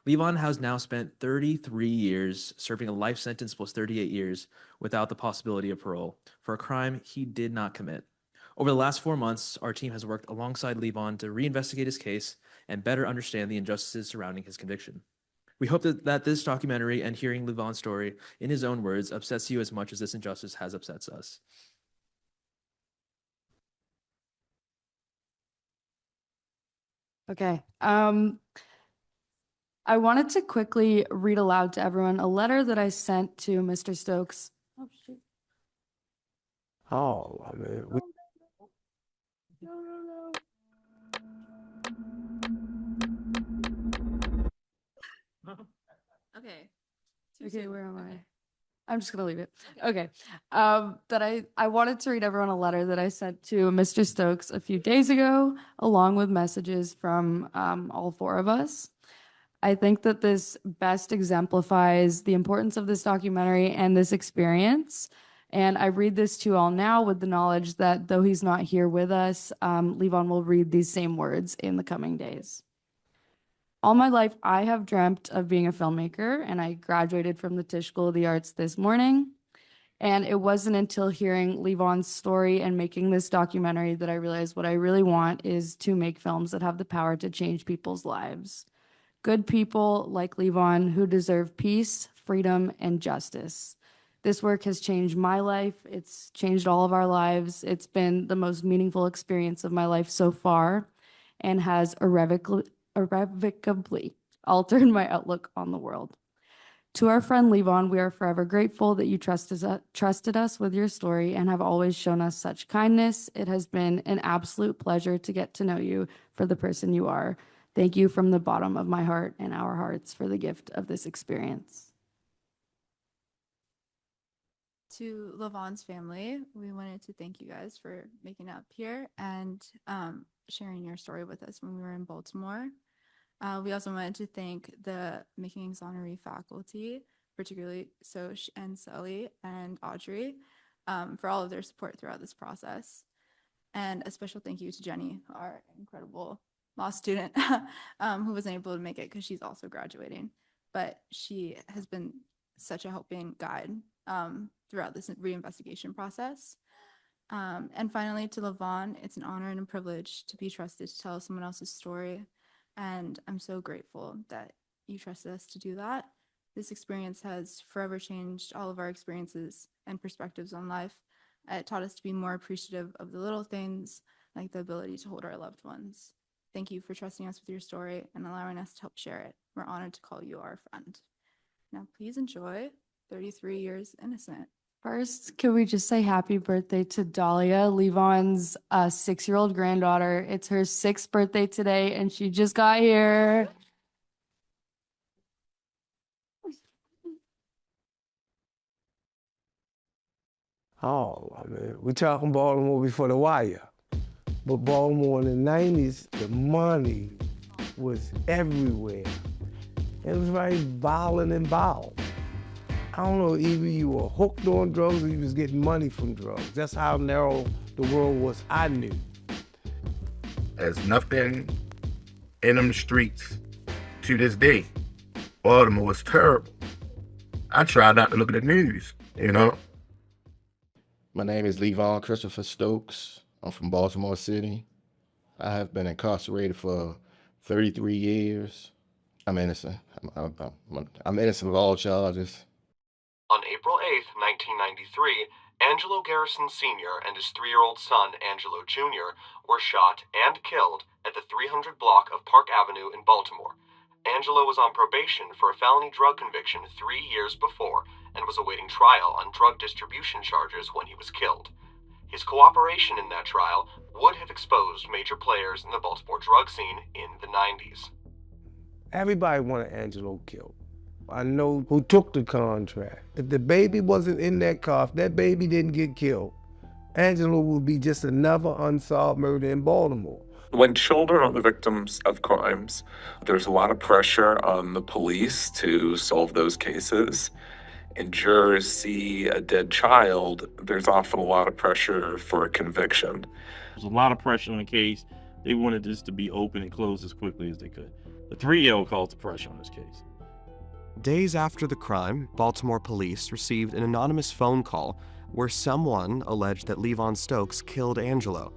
Levon has now spent 33 years serving a life sentence plus 38 years without the possibility of parole for a crime he did not commit. Over the last 4 months, our team has worked alongside Levon to reinvestigate his case and better understand the injustices surrounding his conviction. We hope that this documentary and hearing Levon's story in his own words upsets you as much as this injustice has upset us. Okay. I wanted to quickly read aloud to everyone a letter that I sent to Mr. Stokes. Oh, shoot. Oh, man. Okay. Okay, where am I? I'm just gonna leave it. Okay. That I wanted to read everyone a letter that I sent to Mr. Stokes a few days ago, along with messages from all 4 of us. I think that this best exemplifies the importance of this documentary and this experience. And I read this to all now with the knowledge that though he's not here with us, Levon will read these same words in the coming days. All my life, I have dreamt of being a filmmaker, and I graduated from the Tisch School of the Arts this morning. And it wasn't until hearing Levon's story and making this documentary that I realized what I really want is to make films that have the power to change people's lives. Good people like Levon who deserve peace, freedom, and justice. This work has changed my life. It's changed all of our lives. It's been the most meaningful experience of my life so far and has irrevocably altered my outlook on the world. To our friend Levon, we are forever grateful that you trusted us with your story and have always shown us such kindness. It has been an absolute pleasure to get to know you for the person you are. Thank you from the bottom of my heart and our hearts for the gift of this experience. To Levon's family, we wanted to thank you guys for making it up here and sharing your story with us when we were in Baltimore. We also wanted to thank the Making an Exoneree faculty, particularly Soch and Sully and Audrey, for all of their support throughout this process. And a special thank you to Jenny, our incredible law student who wasn't able to make it because she's also graduating. But she has been such a helping guide throughout this reinvestigation process. And finally, to Levon, it's an honor and a privilege to be trusted to tell someone else's story. And I'm so grateful that you trusted us to do that. This experience has forever changed all of our experiences and perspectives on life. It taught us to be more appreciative of the little things, like the ability to hold our loved ones. Thank you for trusting us with your story and allowing us to help share it. We're honored to call you our friend. Now, please enjoy 33 Years Innocent. First, can we just say happy birthday to Dahlia, Levon's 6-year-old granddaughter. It's her 6th birthday today, and she just got here. Oh, man. We talking Baltimore before the wire. But Baltimore in the 90s, the money was everywhere. It was very violent and wild. I don't know, either you were hooked on drugs or you was getting money from drugs. That's how narrow the world was I knew. There's nothing in them streets to this day. Baltimore was terrible. I try not to look at the news, you know? My name is Levon Christopher Stokes. I'm from Baltimore City. I have been incarcerated for 33 years. I'm innocent. I'm innocent of all charges. On April 8, 1993, Angelo Garrison Sr. and his 3-year-old son, Angelo Jr., were shot and killed at the 300 block of Park Avenue in Baltimore. Angelo was on probation for a felony drug conviction 3 years before and was awaiting trial on drug distribution charges when he was killed. His cooperation in that trial would have exposed major players in the Baltimore drug scene in the 90s. Everybody wanted Angelo killed. I know who took the contract. If the baby wasn't in that car, if that baby didn't get killed, Angelo would be just another unsolved murder in Baltimore. When children are the victims of crimes, there's a lot of pressure on the police to solve those cases. And jurors see a dead child, there's often a lot of pressure for a conviction. There's a lot of pressure on the case. They wanted this to be open and closed as quickly as they could. The 3-year-old caused the pressure on this case. Days after the crime, Baltimore police received an anonymous phone call where someone alleged that Levon Stokes killed Angelo.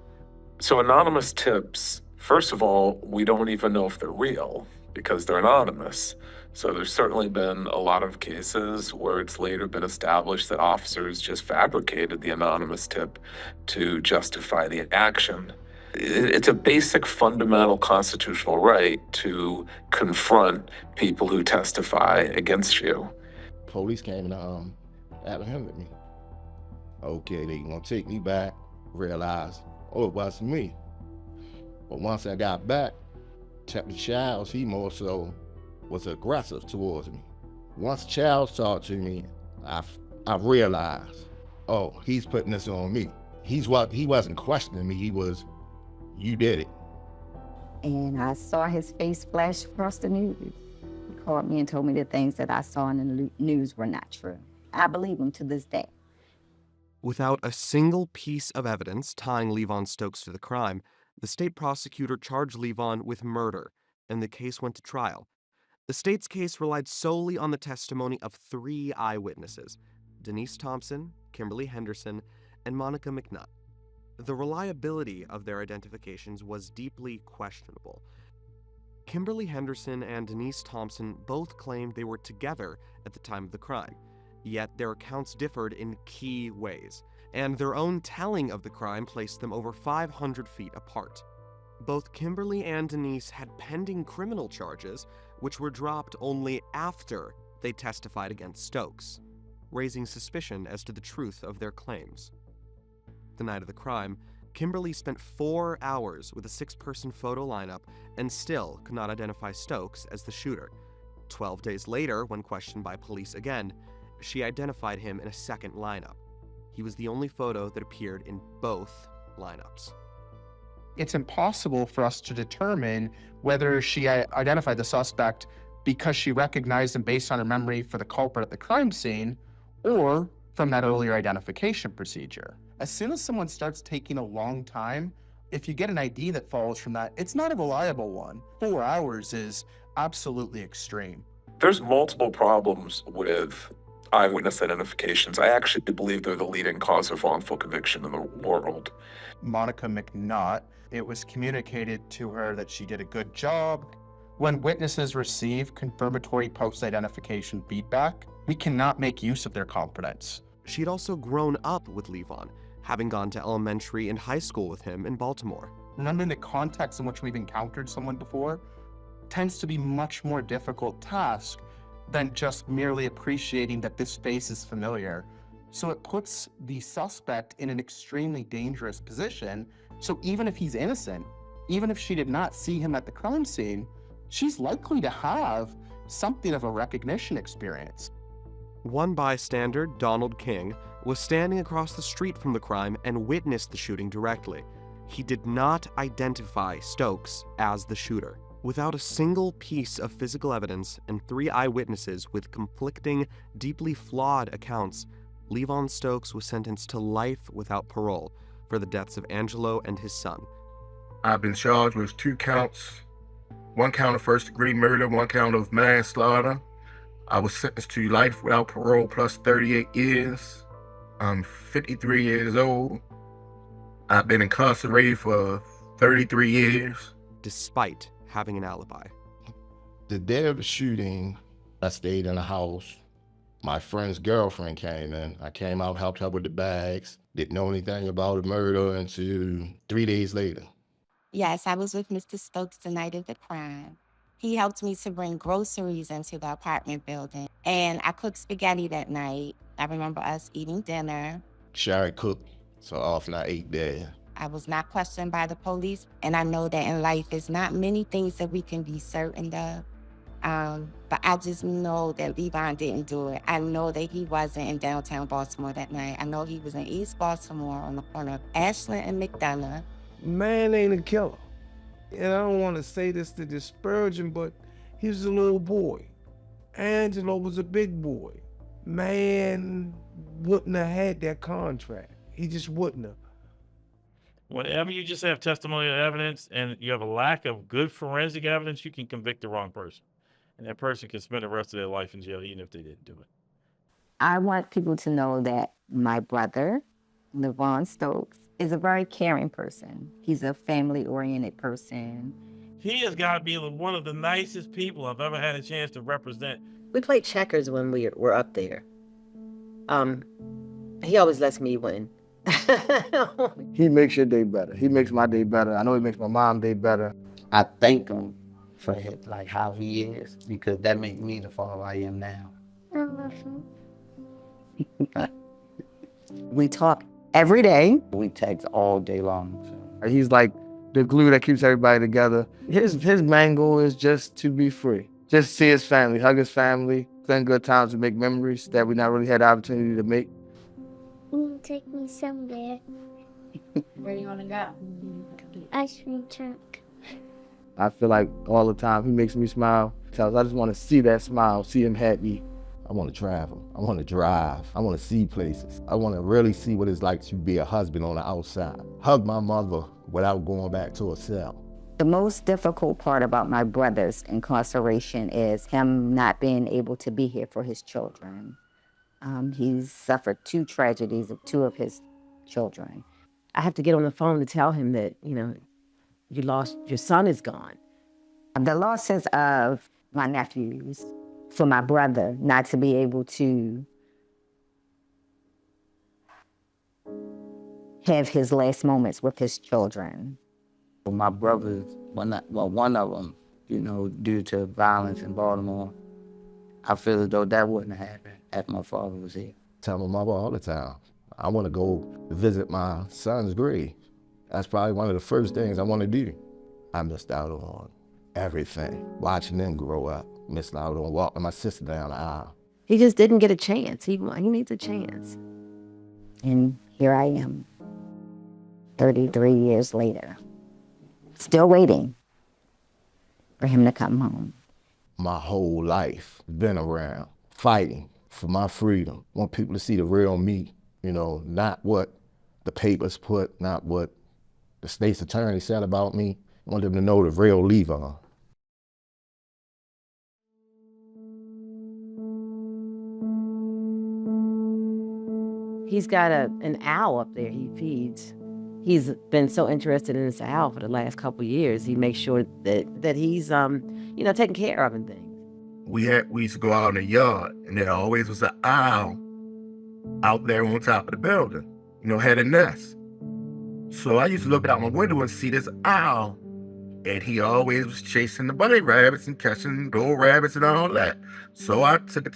So anonymous tips, first of all, we don't even know if they're real because they're anonymous. So there's certainly been a lot of cases where it's later been established that officers just fabricated the anonymous tip to justify the action. It's a basic fundamental constitutional right to confront people who testify against you. Police came and apprehended me. Okay, they gonna take me back, realized, oh, it wasn't me. But once I got back, Captain Childs, he more so was aggressive towards me. Once Childs talked to me, I realized, oh, he's putting this on me. He wasn't questioning me, he was, you did it. And I saw his face flash across the news. He called me and told me the things that I saw in the news were not true. I believe him to this day. Without a single piece of evidence tying Levon Stokes to the crime, the state prosecutor charged Levon with murder, and the case went to trial. The state's case relied solely on the testimony of 3 eyewitnesses, Denise Thompson, Kimberly Henderson, and Monica McNutt. The reliability of their identifications was deeply questionable. Kimberly Henderson and Denise Thompson both claimed they were together at the time of the crime, yet their accounts differed in key ways, and their own telling of the crime placed them over 500 feet apart. Both Kimberly and Denise had pending criminal charges, which were dropped only after they testified against Stokes, raising suspicion as to the truth of their claims. The night of the crime, Kimberly spent 4 hours with a 6-person photo lineup and still could not identify Stokes as the shooter. 12 days later, when questioned by police again, she identified him in a second lineup. He was the only photo that appeared in both lineups. It's impossible for us to determine whether she identified the suspect because she recognized him based on her memory for the culprit at the crime scene, or from that earlier identification procedure. As soon as someone starts taking a long time, if you get an ID that follows from that, it's not a reliable one. 4 hours is absolutely extreme. There's multiple problems with eyewitness identifications. I actually believe they're the leading cause of wrongful conviction in the world. Monica McNaught, it was communicated to her that she did a good job. When witnesses receive confirmatory post-identification feedback, we cannot make use of their confidence. She'd also grown up with Levon, having gone to elementary and high school with him in Baltimore. Remembering the context in which we've encountered someone before tends to be much more difficult task than just merely appreciating that this face is familiar. So it puts the suspect in an extremely dangerous position. So even if he's innocent, even if she did not see him at the crime scene, she's likely to have something of a recognition experience. One bystander, Donald King, was standing across the street from the crime and witnessed the shooting directly. He did not identify Stokes as the shooter. Without a single piece of physical evidence and 3 eyewitnesses with conflicting, deeply flawed accounts, Levon Stokes was sentenced to life without parole for the deaths of Angelo and his son. I've been charged with 2 counts, 1 count of first-degree murder, 1 count of manslaughter. I was sentenced to life without parole plus 38 years. I'm 53 years old. I've been incarcerated for 33 years. Despite having an alibi. The day of the shooting, I stayed in the house. My friend's girlfriend came in. I came out, helped her with the bags. Didn't know anything about the murder until 3 days later. Yes, I was with Mr. Stokes the night of the crime. He helped me to bring groceries into the apartment building. And I cooked spaghetti that night. I remember us eating dinner. Sherry cooked, so often I ate there. I was not questioned by the police. And I know that in life, there's not many things that we can be certain of. But I just know that Levon didn't do it. I know that he wasn't in downtown Baltimore that night. I know he was in East Baltimore on the corner of Ashland and McDonough. Man ain't a killer. And I don't want to say this to disparage him, but he was a little boy. Angelo was a big boy. Man wouldn't have had that contract. He just wouldn't have. Whenever you just have testimonial evidence and you have a lack of good forensic evidence, you can convict the wrong person. And that person can spend the rest of their life in jail even if they didn't do it. I want people to know that my brother, Levon Stokes, is a very caring person. He's a family-oriented person. He has got to be one of the nicest people I've ever had a chance to represent. We played checkers when we were up there. He always lets me win. He makes your day better. He makes my day better. I know he makes my mom's day better. I thank him for it, like how he is, because that made me the father I am now. I love him. We talk every day. We text all day long. So. He's like the glue that keeps everybody together. His main goal is just to be free. Just see his family, hug his family, spend good times and make memories that we not really had the opportunity to make. You can take me somewhere. Where do you want to go? Ice cream truck. I feel like all the time he makes me smile. I just want to see that smile, see him happy. I want to travel. I want to drive. I want to see places. I want to really see what it's like to be a husband on the outside. Hug my mother without going back to a cell. The most difficult part about my brother's incarceration is him not being able to be here for his children. He's suffered 2 tragedies of 2 of his children. I have to get on the phone to tell him that, your son is gone. The losses of my nephews, for my brother not to be able to have his last moments with his children. My brothers, one of them, you know, due to violence in Baltimore, I feel as though that wouldn't have happened if my father was here. Tell my mother all the time, I want to go visit my son's grave. That's probably one of the first things I want to do. I missed out on everything. Watching them grow up, missed out on walking my sister down the aisle. He just didn't get a chance. He needs a chance. And here I am, 33 years later, still waiting for him to come home. My whole life been around fighting for my freedom. Want people to see the real me, you know, not what the papers put, not what the state's attorney said about me. I want them to know the real Levon. He's got an owl up there he feeds. He's been so interested in this owl for the last couple of years. He makes sure that he's, you know, taken care of and things. We used to go out in the yard, and there always was an owl out there on top of the building, you know, had a nest. So I used to look out my window and see this owl, and he always was chasing the bunny rabbits and catching gold rabbits and all that. So I took it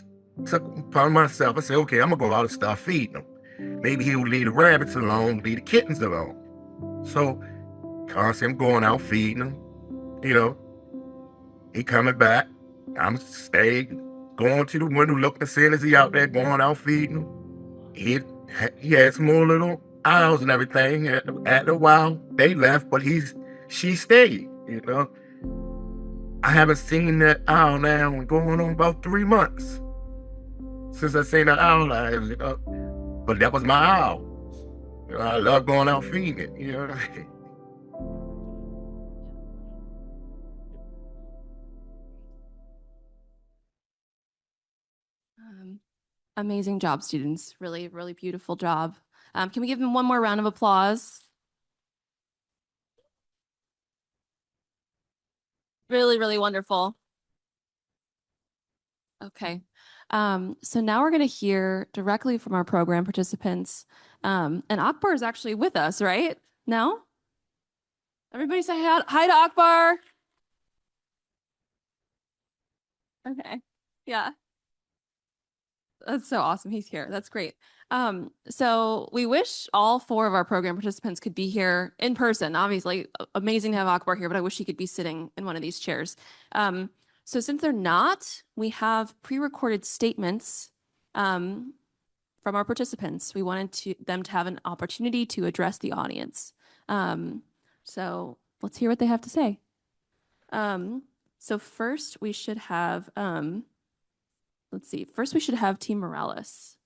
upon myself. I said, okay, I'm gonna go out and start feeding him. Maybe he'll leave the rabbits alone, leave the kittens alone. So constantly I'm going out feeding him, you know. He coming back. I'm staying, going to the window, looking to see is he out there going out feeding him. He had some more little owls and everything. After a while, they left, but she stayed, you know. I haven't seen that owl now going on about 3 months since I seen that owl last, you know. But that was my owl. You know, I love going out feeding it, you know. Amazing job, students. Really, really beautiful job. Can we give them one more round of applause? Really, really wonderful. Okay. So now we're going to hear directly from our program participants. And Akbar is actually with us, right? No? Everybody say hi to Akbar. Okay. Yeah. That's so awesome. He's here. That's great. So we wish all 4 of our program participants could be here in person. Obviously, amazing to have Akbar here, but I wish he could be sitting in one of these chairs. So since they're not, we have pre-recorded statements from our participants. We wanted them to have an opportunity to address the audience. So let's hear what they have to say. So first we should have, let's see, first we should have Team Morales.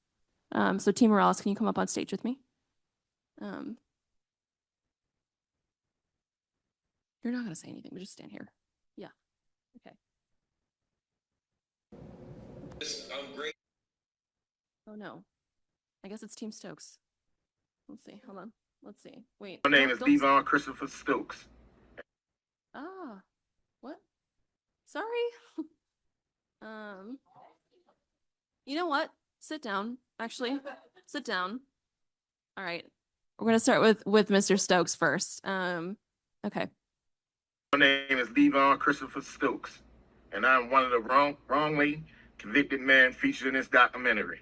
So Team Morales, can you come up on stage with me? You're not gonna say anything, but just stand here. Yeah, okay. Great. Oh no, I guess it's Team Stokes. Let's see, hold on, let's see, wait. My name is Levon Christopher Stokes. Ah, what? Sorry. You know what? Sit down, actually. Sit down. All right. We're going to start with Mr. Stokes first. Okay. My name is Levon Christopher Stokes, and I'm one of the wrongly convicted men featured in this documentary.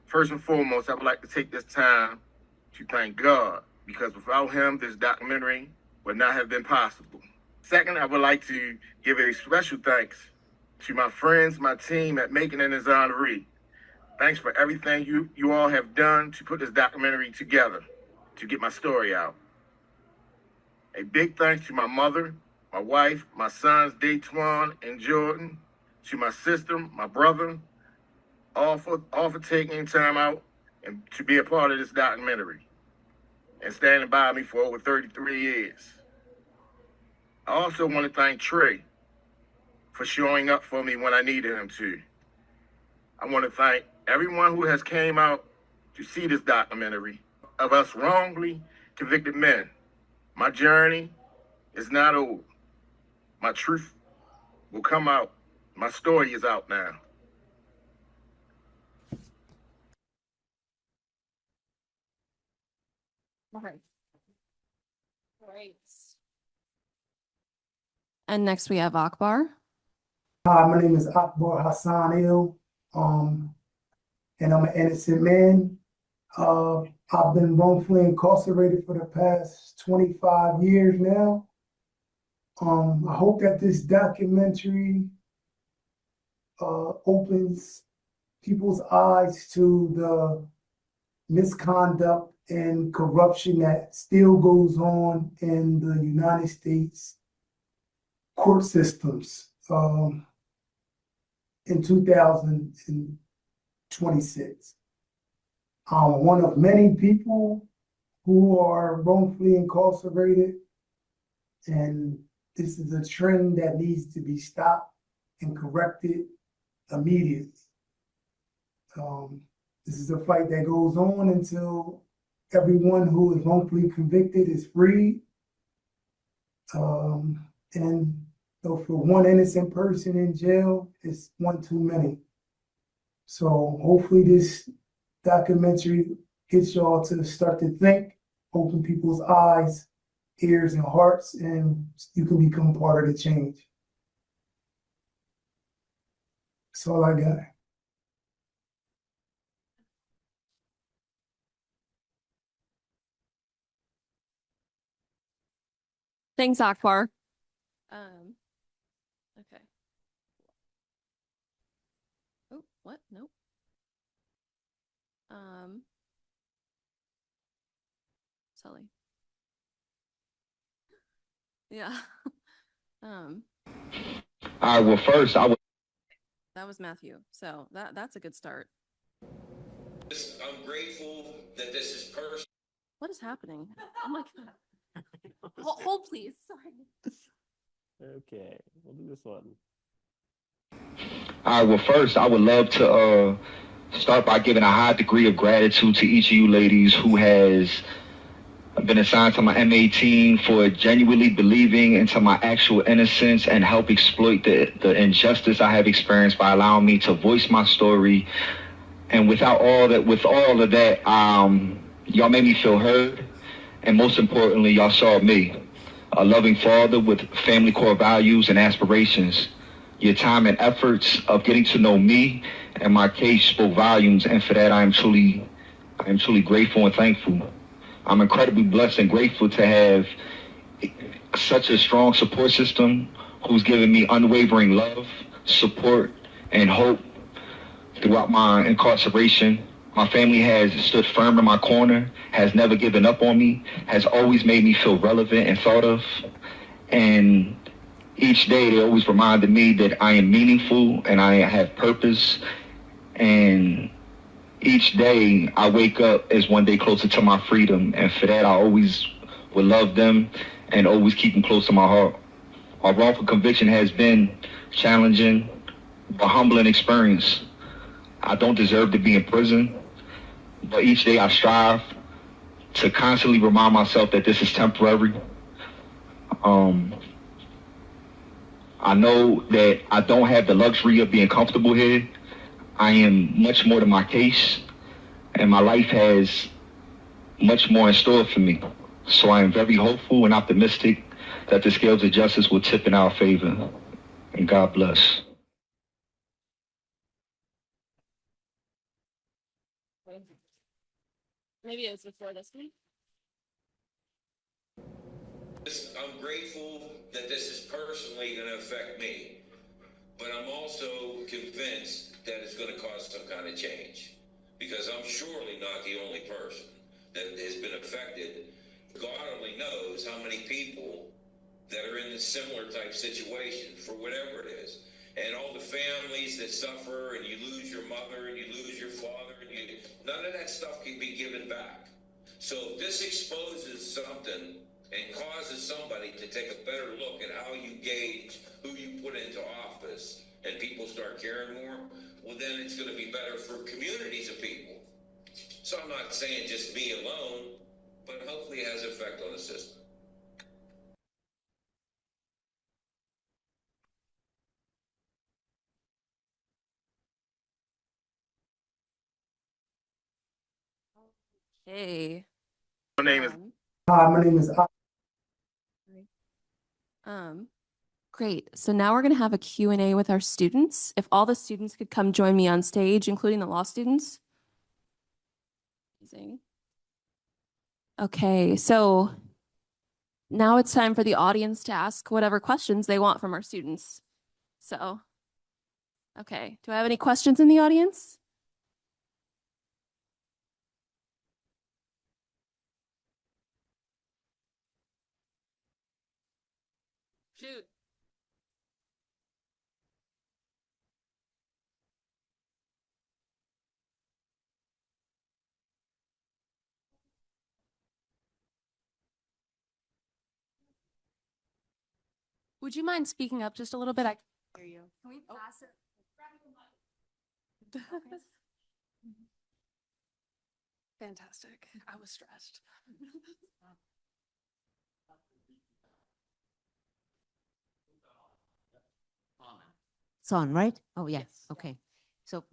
First and foremost, I would like to take this time to thank God, because without him, this documentary would not have been possible. Second, I would like to give a special thanks to my friends, my team at Making An Exoneree. Thanks for everything you all have done to put this documentary together, to get my story out. A big thanks to my mother, my wife, my sons, Daytwan and Jordan, to my sister, my brother, all for taking time out and to be a part of this documentary and standing by me for over 33 years. I also want to thank Trey for showing up for me when I needed him to. I want to thank everyone who has came out to see this documentary of us wrongly convicted men. My journey is not over. My truth will come out. My story is out now. Okay. Great. And next we have Akbar. Hi, my name is Akbar Hassan Il, and I'm an innocent man. I've been wrongfully incarcerated for the past 25 years now. I hope that this documentary opens people's eyes to the misconduct and corruption that still goes on in the United States court systems in 2026. I'm one of many people who are wrongfully incarcerated, and this is a trend that needs to be stopped and corrected immediately. This is a fight that goes on until everyone who is wrongfully convicted is freed. And so for one innocent person in jail, it's one too many. So hopefully this documentary gets y'all to start to think, open people's eyes, ears, and hearts, and you can become part of the change. That's all I got. Thanks, Akbar. Okay. Oh, what? Nope. Sully. Yeah. Well, first, I would. That was Matthew. So that's a good start. I'm grateful that this is personal. What is happening? Oh my God. Hold, please. Sorry. Okay, we'll do this one. Well, first, I would love to start by giving a high degree of gratitude to each of you ladies who has been assigned to my MA team for genuinely believing into my actual innocence and help exploit the injustice I have experienced by allowing me to voice my story. And with all of that, y'all made me feel heard. And most importantly, y'all saw me, a loving father with family core values and aspirations. Your time and efforts of getting to know me and my case spoke volumes, and for that I am truly grateful and thankful. I'm incredibly blessed and grateful to have such a strong support system who's given me unwavering love, support, and hope throughout my incarceration. My family has stood firm in my corner, has never given up on me, has always made me feel relevant and thought of. And each day they always reminded me that I am meaningful and I have purpose. And each day I wake up is one day closer to my freedom. And for that, I always will love them and always keep them close to my heart. Our wrongful conviction has been challenging, but humbling experience. I don't deserve to be in prison, but each day I strive to constantly remind myself that this is temporary. I know that I don't have the luxury of being comfortable here. I am much more to my case, and my life has much more in store for me. So I am very hopeful and optimistic that the scales of justice will tip in our favor. And God bless. Maybe it was before this week. I'm grateful that this is personally going to affect me, but I'm also convinced that it's going to cause some kind of change, because I'm surely not the only person that has been affected. God only knows how many people that are in a similar type situation, for whatever it is. And all the families that suffer, and you lose your mother, and you lose your father, and none of that stuff can be given back. So if this exposes something and causes somebody to take a better look at how you gauge who you put into office, and people start caring more, well, then it's going to be better for communities of people. So I'm not saying just me alone, but hopefully it has an effect on the system. Hey. My name is. Hi, my name is. Great. So now we're going to have a Q&A with our students. If all the students could come join me on stage, including the law students. Amazing. Okay, so now it's time for the audience to ask whatever questions they want from our students. So, okay, do I have any questions in the audience? Shoot. Would you mind speaking up just a little bit? I can't hear you. Can we pass it? Fantastic. I was stressed. It's on, right? Oh, yeah. Okay. So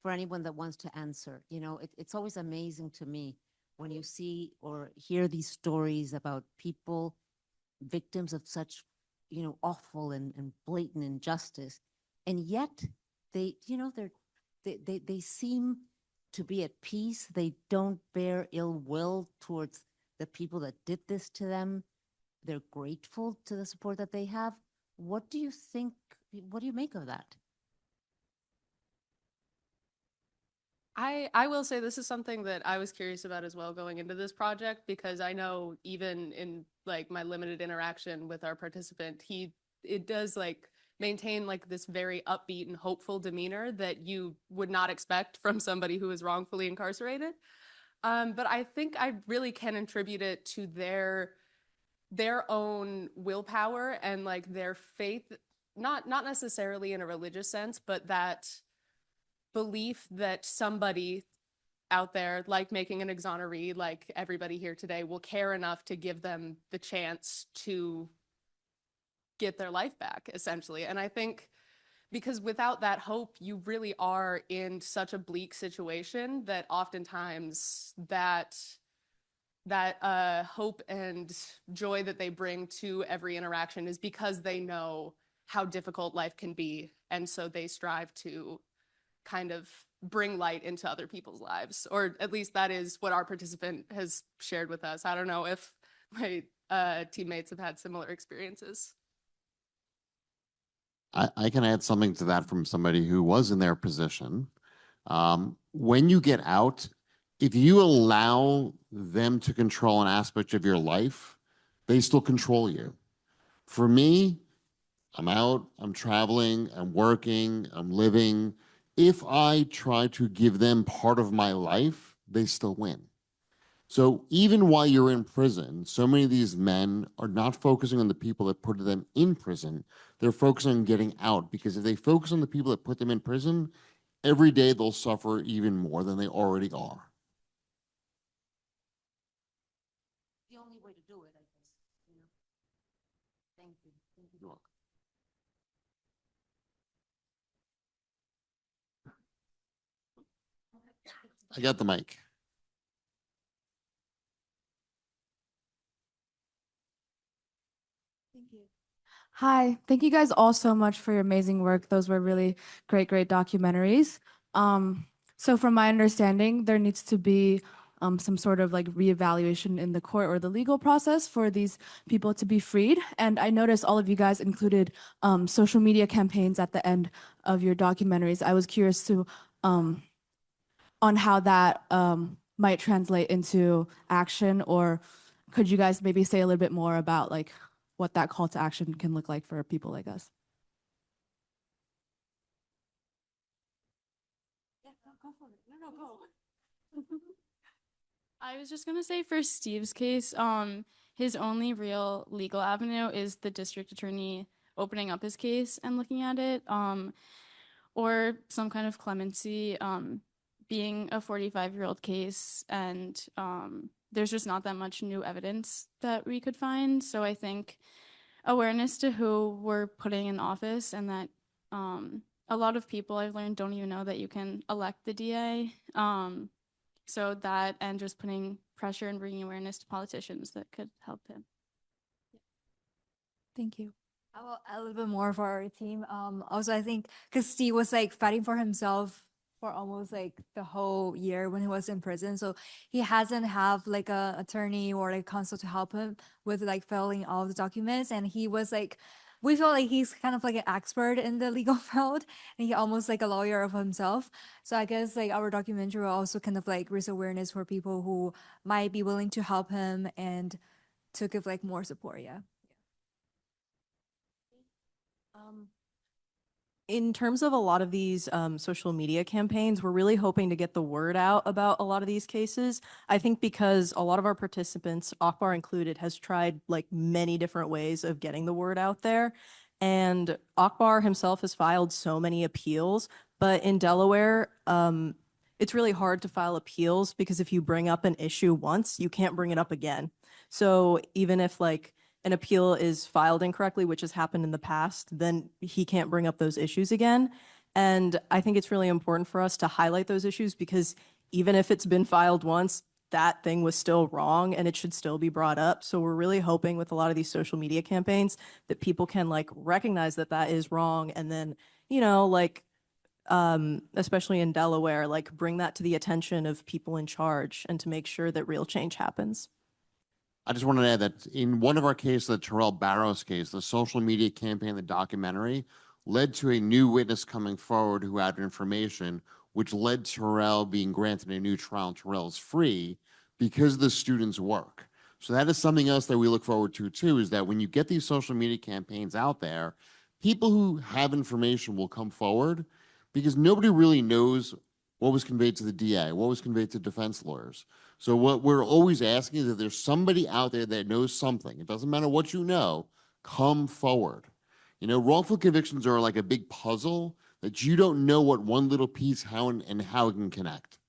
for anyone that wants to answer, it's always amazing to me when you see or hear these stories about people, victims of such, awful and blatant injustice. And yet they seem to be at peace. They don't bear ill will towards the people that did this to them. They're grateful to the support that they have. What do you think? What do you make of that? I will say this is something that I was curious about as well going into this project, because I know even in like my limited interaction with our participant, it does like maintain like this very upbeat and hopeful demeanor that you would not expect from somebody who is wrongfully incarcerated. But I think I really can attribute it to their own willpower and like their faith, not necessarily in a religious sense, but that belief that somebody out there, like Making an Exoneree, like everybody here today, will care enough to give them the chance to get their life back, essentially. And I think because without that hope, you really are in such a bleak situation that oftentimes that hope and joy that they bring to every interaction is because they know how difficult life can be. And so they strive to kind of bring light into other people's lives, or at least that is what our participant has shared with us. I don't know if my teammates have had similar experiences. I can add something to that from somebody who was in their position. When you get out, if you allow them to control an aspect of your life, they still control you. For me, I'm out, I'm traveling, I'm working, I'm living. If I try to give them part of my life, they still win. So even while you're in prison, so many of these men are not focusing on the people that put them in prison. They're focusing on getting out, because if they focus on the people that put them in prison, every day they'll suffer even more than they already are. The only way to do it, I guess. Thank you. Thank you. You're welcome. I got the mic. Thank you. Hi, thank you guys all so much for your amazing work. Those were really great documentaries. So from my understanding, there needs to be some sort of like reevaluation in the court or the legal process for these people to be freed. And I noticed all of you guys included social media campaigns at the end of your documentaries. I was curious to on how that might translate into action, or could you guys maybe say a little bit more about like what that call to action can look like for people like us? Yeah, go for it. No, go. I was just gonna say for Steve's case, his only real legal avenue is the district attorney opening up his case and looking at it, or some kind of clemency, being a 45-year-old case, and there's just not that much new evidence that we could find. So I think awareness to who we're putting in office, and that a lot of people I've learned don't even know that you can elect the DA. So that and just putting pressure and bringing awareness to politicians that could help him. Thank you. A little bit more for our team. Also, I think because Steve was like fighting for himself for almost like the whole year when he was in prison, so he hasn't have like a attorney or like counsel to help him with like filling all the documents, and he was like. We feel like he's kind of like an expert in the legal field, and he almost like a lawyer of himself. So I guess like our documentary will also kind of like raise awareness for people who might be willing to help him and to give like more support. Yeah. In terms of a lot of these social media campaigns, we're really hoping to get the word out about a lot of these cases. I think because a lot of our participants, Akbar included, has tried like many different ways of getting the word out there. And Akbar himself has filed so many appeals, but in Delaware, it's really hard to file appeals because if you bring up an issue once, you can't bring it up again. So even if like an appeal is filed incorrectly, which has happened in the past, then he can't bring up those issues again. And I think it's really important for us to highlight those issues because even if it's been filed once, that thing was still wrong and it should still be brought up. So we're really hoping with a lot of these social media campaigns that people can like recognize that that is wrong and then, you know, like especially in Delaware, like bring that to the attention of people in charge and to make sure that real change happens. I just wanted to add that in one of our cases, the Terrell Barrows case, the social media campaign, the documentary, led to a new witness coming forward who had information, which led Terrell being granted a new trial, and Terrell is free because of the students' work. So that is something else that we look forward to too, is that when you get these social media campaigns out there, people who have information will come forward because nobody really knows what was conveyed to the DA, what was conveyed to defense lawyers. So what we're always asking is if there's somebody out there that knows something, it doesn't matter what you know, come forward. You know, wrongful convictions are like a big puzzle that you don't know what one little piece, how and how it can connect.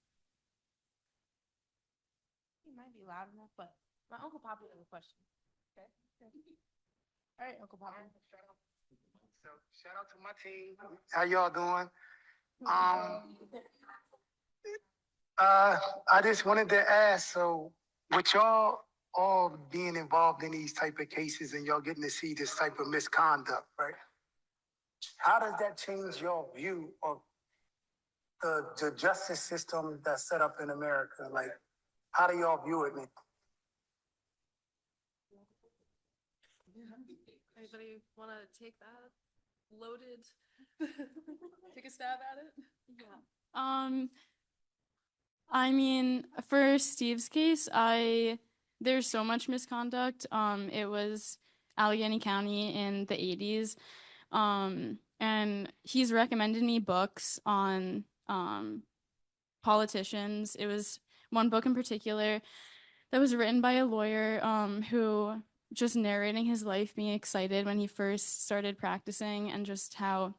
You might be loud enough, but my Uncle Poppy has a question. Okay. All right, Uncle Poppy. So shout out to my team. How y'all doing? I just wanted to ask, so with y'all all being involved in these type of cases and y'all getting to see this type of misconduct, right? How does that change your view of the justice system that's set up in America? Like, how do y'all view it? Anybody want to take that loaded, take a stab at it? Yeah. I mean, for Steve's case, there's so much misconduct. It was Allegheny County in the 80s. And he's recommended me books on politicians. It was one book in particular that was written by a lawyer who just narrating his life, being excited when he first started practicing and just how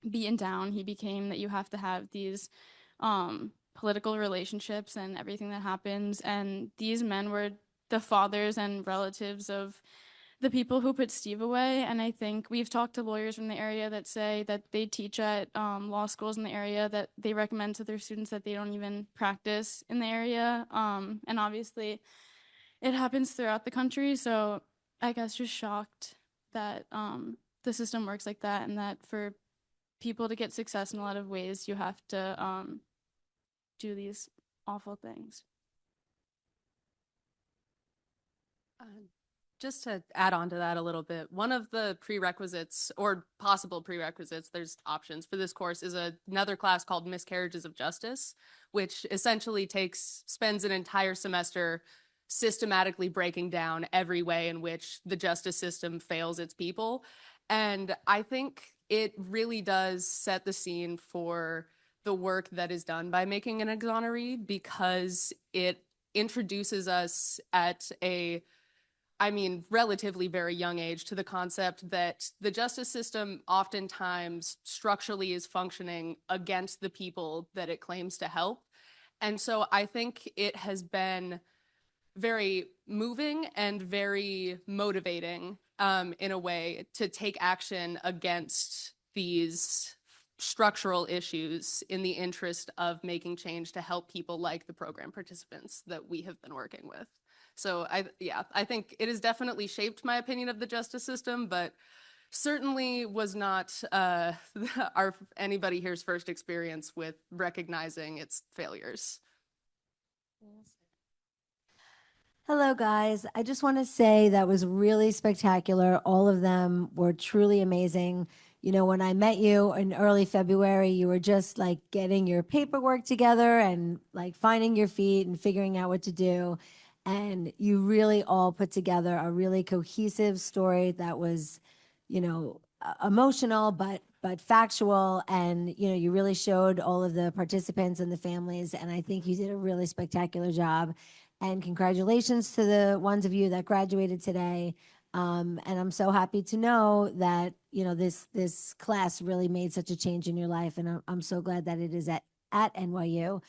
beaten down he became, that you have to have these political relationships and everything that happens. And these men were the fathers and relatives of the people who put Steve away. And I think we've talked to lawyers from the area that say that they teach at law schools in the area, that they recommend to their students that they don't even practice in the area. And obviously it happens throughout the country. So I guess just shocked that the system works like that, and that for people to get success in a lot of ways, you have to do these awful things. Just to add on to that a little bit, one of the prerequisites or possible prerequisites, there's options for this course, is another class called Miscarriages of Justice, which essentially spends an entire semester systematically breaking down every way in which the justice system fails its people. And I think it really does set the scene for the work that is done by Making an Exoneree, because it introduces us at relatively very young age to the concept that the justice system oftentimes structurally is functioning against the people that it claims to help. And so I think it has been very moving and very motivating in a way to take action against these structural issues in the interest of making change to help people like the program participants that we have been working with. So I think it has definitely shaped my opinion of the justice system, but certainly was not anybody here's first experience with recognizing its failures. Hello, guys. I just want to say that was really spectacular. All of them were truly amazing. You know, when I met you in early February, you were just like getting your paperwork together and like finding your feet and figuring out what to do. And you really all put together a really cohesive story that was, you know, emotional, but factual. And, you know, you really showed all of the participants and the families. And I think you did a really spectacular job. And congratulations to the ones of you that graduated today. And I'm so happy to know that, you know, this class really made such a change in your life. And I'm so glad that it is at NYU.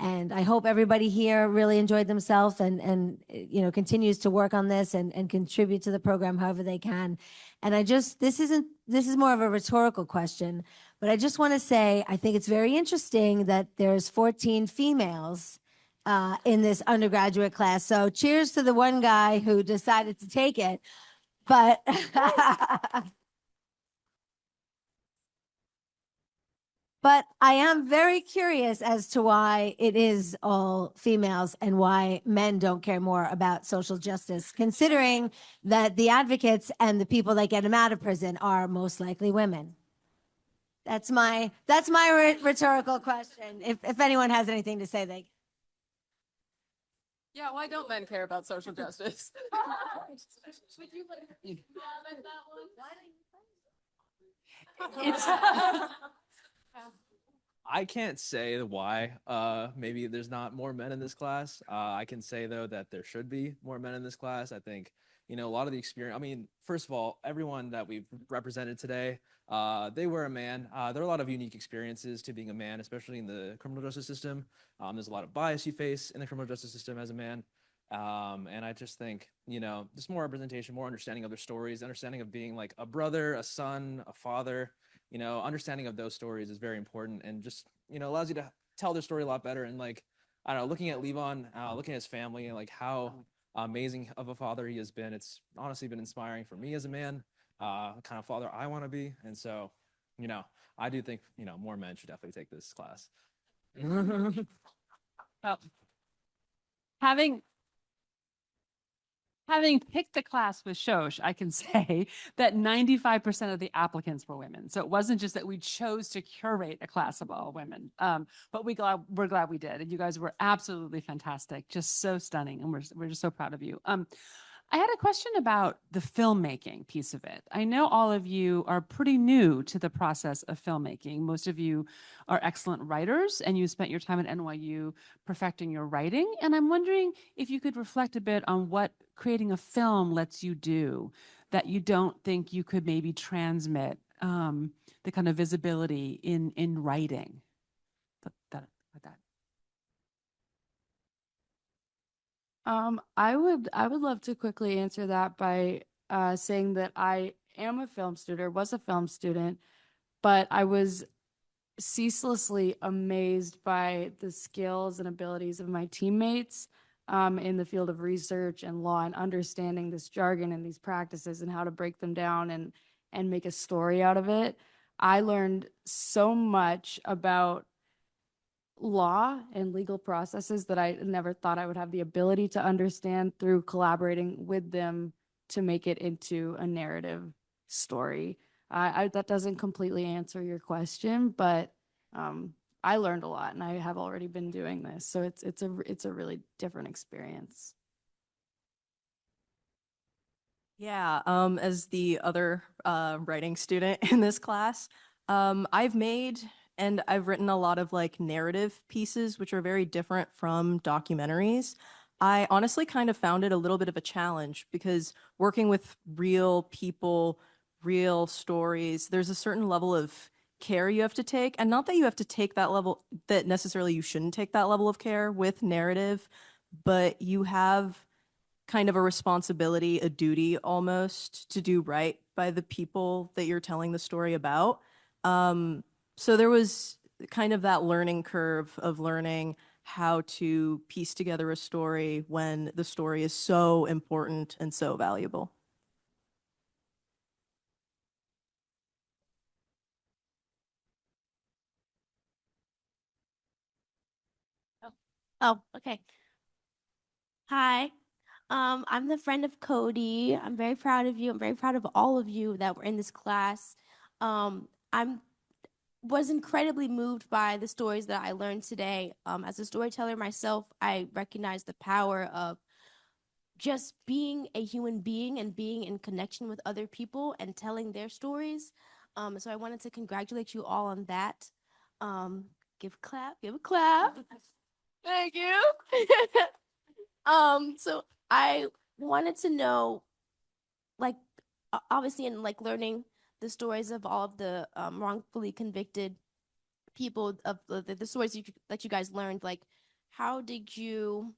And I hope everybody here really enjoyed themselves and you know, continues to work on this and contribute to the program however they can. And this is more of a rhetorical question, but I just want to say, I think it's very interesting that there's 14 females in this undergraduate class. So cheers to the one guy who decided to take it. But but I am very curious as to why it is all females and why men don't care more about social justice, considering that the advocates and the people that get them out of prison are most likely women. That's my rhetorical question. If anyone has anything to say, they. Yeah, why don't men care about social justice? It's I can't say why. Maybe there's not more men in this class. I can say though that there should be more men in this class. I think, you know, a lot of the experience. I mean, first of all, everyone that we've represented today, they were a man. There are a lot of unique experiences to being a man, especially in the criminal justice system. There's a lot of bias you face in the criminal justice system as a man. And I just think, you know, just more representation, more understanding of their stories, understanding of being like a brother, a son, a father, you know, understanding of those stories is very important and just, you know, allows you to tell their story a lot better. And like, I don't know, looking at Levon, looking at his family and like how amazing of a father he has been, it's honestly been inspiring for me as a man, the kind of father I want to be. And so, you know, I do think, you know, more men should definitely take this class. Well, having picked the class with Shosh, I can say that 95% of the applicants were women. So it wasn't just that we chose to curate a class of all women, but we're glad we did. And you guys were absolutely fantastic, just so stunning. And we're just so proud of you. I had a question about the filmmaking piece of it. I know all of you are pretty new to the process of filmmaking. Most of you are excellent writers and you spent your time at NYU perfecting your writing. And I'm wondering if you could reflect a bit on what creating a film lets you do that you don't think you could maybe transmit the kind of visibility in writing. That. I would love to quickly answer that by saying that I am a film student, was a film student, but I was ceaselessly amazed by the skills and abilities of my teammates in the field of research and law and understanding this jargon and these practices and how to break them down and make a story out of it. I learned so much about law and legal processes that I never thought I would have the ability to understand through collaborating with them to make it into a narrative story. That doesn't completely answer your question, but I learned a lot and I have already been doing this. So it's a really different experience. Yeah, as the other writing student in this class, I've made and I've written a lot of like narrative pieces, which are very different from documentaries. I honestly kind of found it a little bit of a challenge because working with real people, real stories, there's a certain level of care you have to take. And not that you have to take that level, that necessarily you shouldn't take that level of care with narrative, but you have kind of a responsibility, a duty almost to do right by the people that you're telling the story about. So there was kind of that learning curve of learning how to piece together a story when the story is so important and so valuable. Oh, okay. Hi. I'm the friend of Cody. I'm very proud of you. I'm very proud of all of you that were in this class. I'm was incredibly moved by the stories that I learned today. As a storyteller myself, I recognize the power of just being a human being and being in connection with other people and telling their stories. So I wanted to congratulate you all on that. Give a clap, give a clap. Thank you. So I wanted to know, like, obviously, in like learning the stories of all of the wrongfully convicted people, of the stories that you guys learned, like, how did you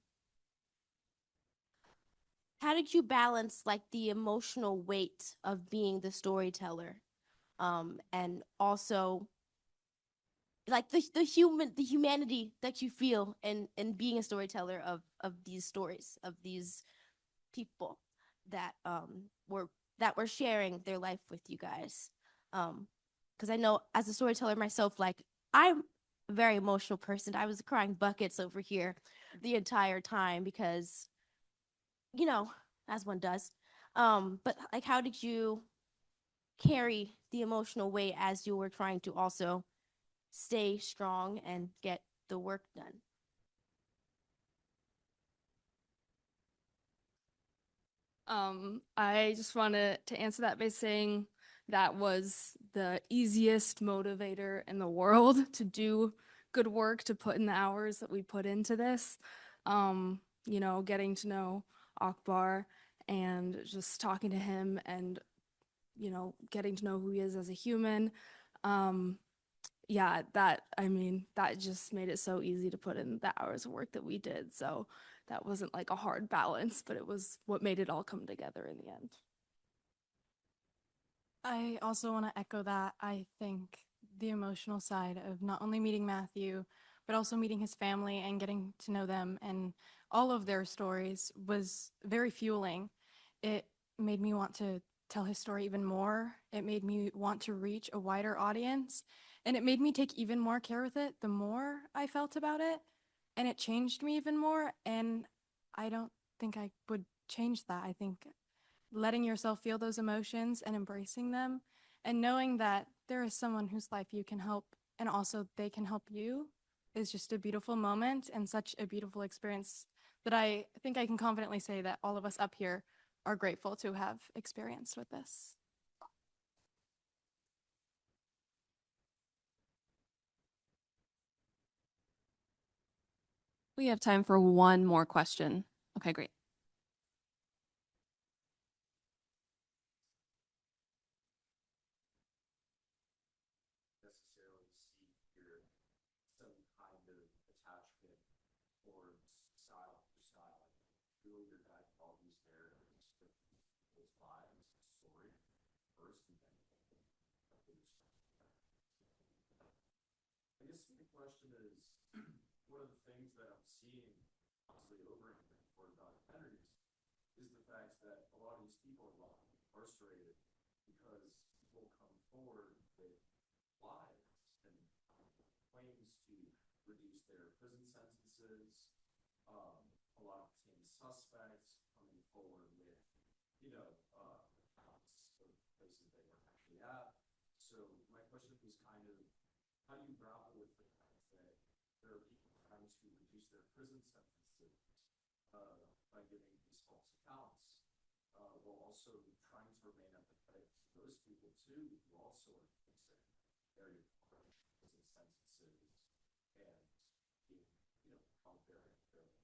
how did you balance like the emotional weight of being the storyteller, and also like the humanity that you feel in being a storyteller of these stories of these people that were sharing their life with you guys. Because I know as a storyteller myself, like, I'm a very emotional person. I was crying buckets over here the entire time because, you know, as one does. But like, how did you carry the emotional weight as you were trying to also stay strong and get the work done? I just wanted to answer that by saying that was the easiest motivator in the world to do good work, to put in the hours that we put into this. You know, getting to know Akbar and just talking to him and, you know, getting to know who he is as a human. Yeah, I mean, that just made it so easy to put in the hours of work that we did. So that wasn't like a hard balance, but it was what made it all come together in the end. I also want to echo that. I think the emotional side of not only meeting Matthew, but also meeting his family and getting to know them and all of their stories was very fueling. It made me want to tell his story even more. It made me want to reach a wider audience. And it made me take even more care with it the more I felt about it. And it changed me even more. And I don't think I would change that. I think letting yourself feel those emotions and embracing them and knowing that there is someone whose life you can help and also they can help you is just a beautiful moment and such a beautiful experience that I think I can confidently say that all of us up here are grateful to have experienced with this. We have time for one more question. Okay, great. Necessarily see here some kind of attachment towards style for style. Really, your guide all these narratives, those lives, story first, and then I guess the question is, one of the things that I'm seeing constantly over and over documentaries is the fact that a lot of these people are incarcerated because people come forward with lies and claims to reduce their prison sentences. A lot of tame suspects coming forward with, accounts of places they were actually at. So my question was kind of, how do you grapple with the fact that there are people trying to reduce their prison sentences by giving these false accounts, while also trying to remain empathetic to those people too, who also are facing very harsh prison sentences and being, held very unfairly.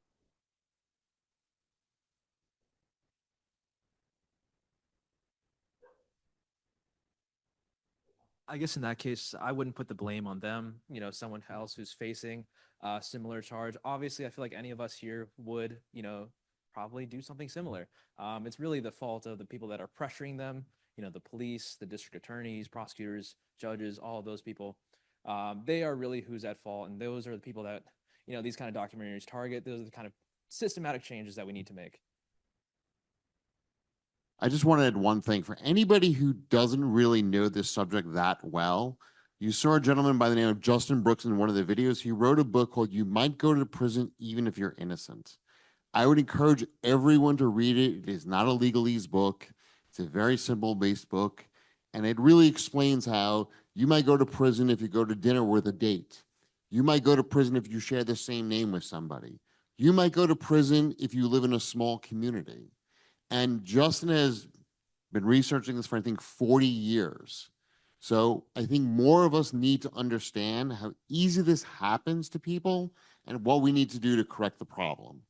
I guess in that case, I wouldn't put the blame on them. Someone else who's facing a similar charge. Obviously, I feel like any of us here would, probably do something similar. It's really the fault of the people that are pressuring them. The police, the district attorneys, prosecutors, judges, all of those people. They are really who's at fault, and those are the people that, you know, these kind of documentaries target. Those are the kind of systematic changes that we need to make. I just want to add one thing for anybody who doesn't really know this subject that well. You saw a gentleman by the name of Justin Brooks in one of the videos. He wrote a book called You Might Go to Prison Even If You're Innocent. I would encourage everyone to read it. It is not a legalese book. It's a very simple based book. And it really explains how you might go to prison if you go to dinner with a date. You might go to prison if you share the same name with somebody. You might go to prison if you live in a small community. And Justin has been researching this for, I think, 40 years. So I think more of us need to understand how easy this happens to people and what we need to do to correct the problem.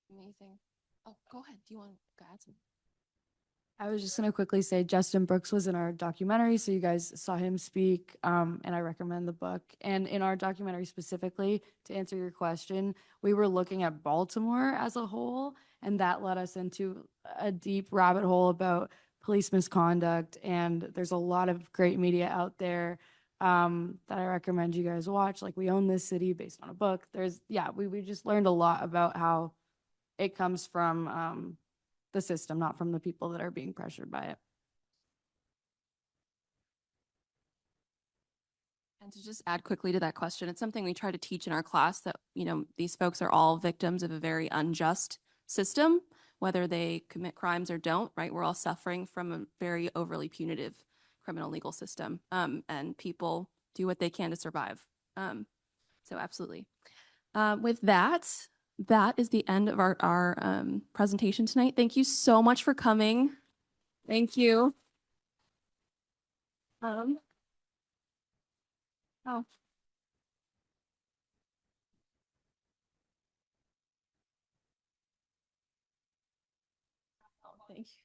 Amazing. Oh, go ahead. Do you want to add some? I was just going to quickly say Justin Brooks was in our documentary, so you guys saw him speak, and I recommend the book. And in our documentary specifically, to answer your question, we were looking at Baltimore as a whole, and that led us into a deep rabbit hole about police misconduct. And there's a lot of great media out there that I recommend you guys watch. Like We Own This City, based on a book. We just learned a lot about how it comes from the system, not from the people that are being pressured by it. And to just add quickly to that question, it's something we try to teach in our class that, you know, these folks are all victims of a very unjust system, whether they commit crimes or don't, right? We're all suffering from a very overly punitive criminal legal system, and people do what they can to survive. So absolutely. With that, that is the end of our presentation tonight. Thank you so much for coming. Thank you. Oh. Thank you.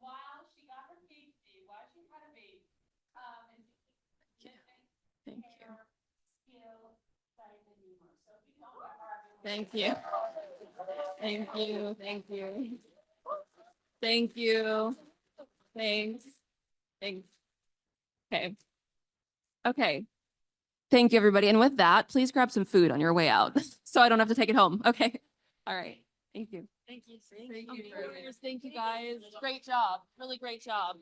While she got her PhD, while she had a baby, and Thank you. Thank you. Thank you. Thank you. Thank you. Thanks. Thanks. Okay. Okay. Thank you, everybody. And with that, please grab some food on your way out so I don't have to take it home. Okay. All right. Thank you. Thank you. Thank you. Thank you, guys. Great job. Really great job.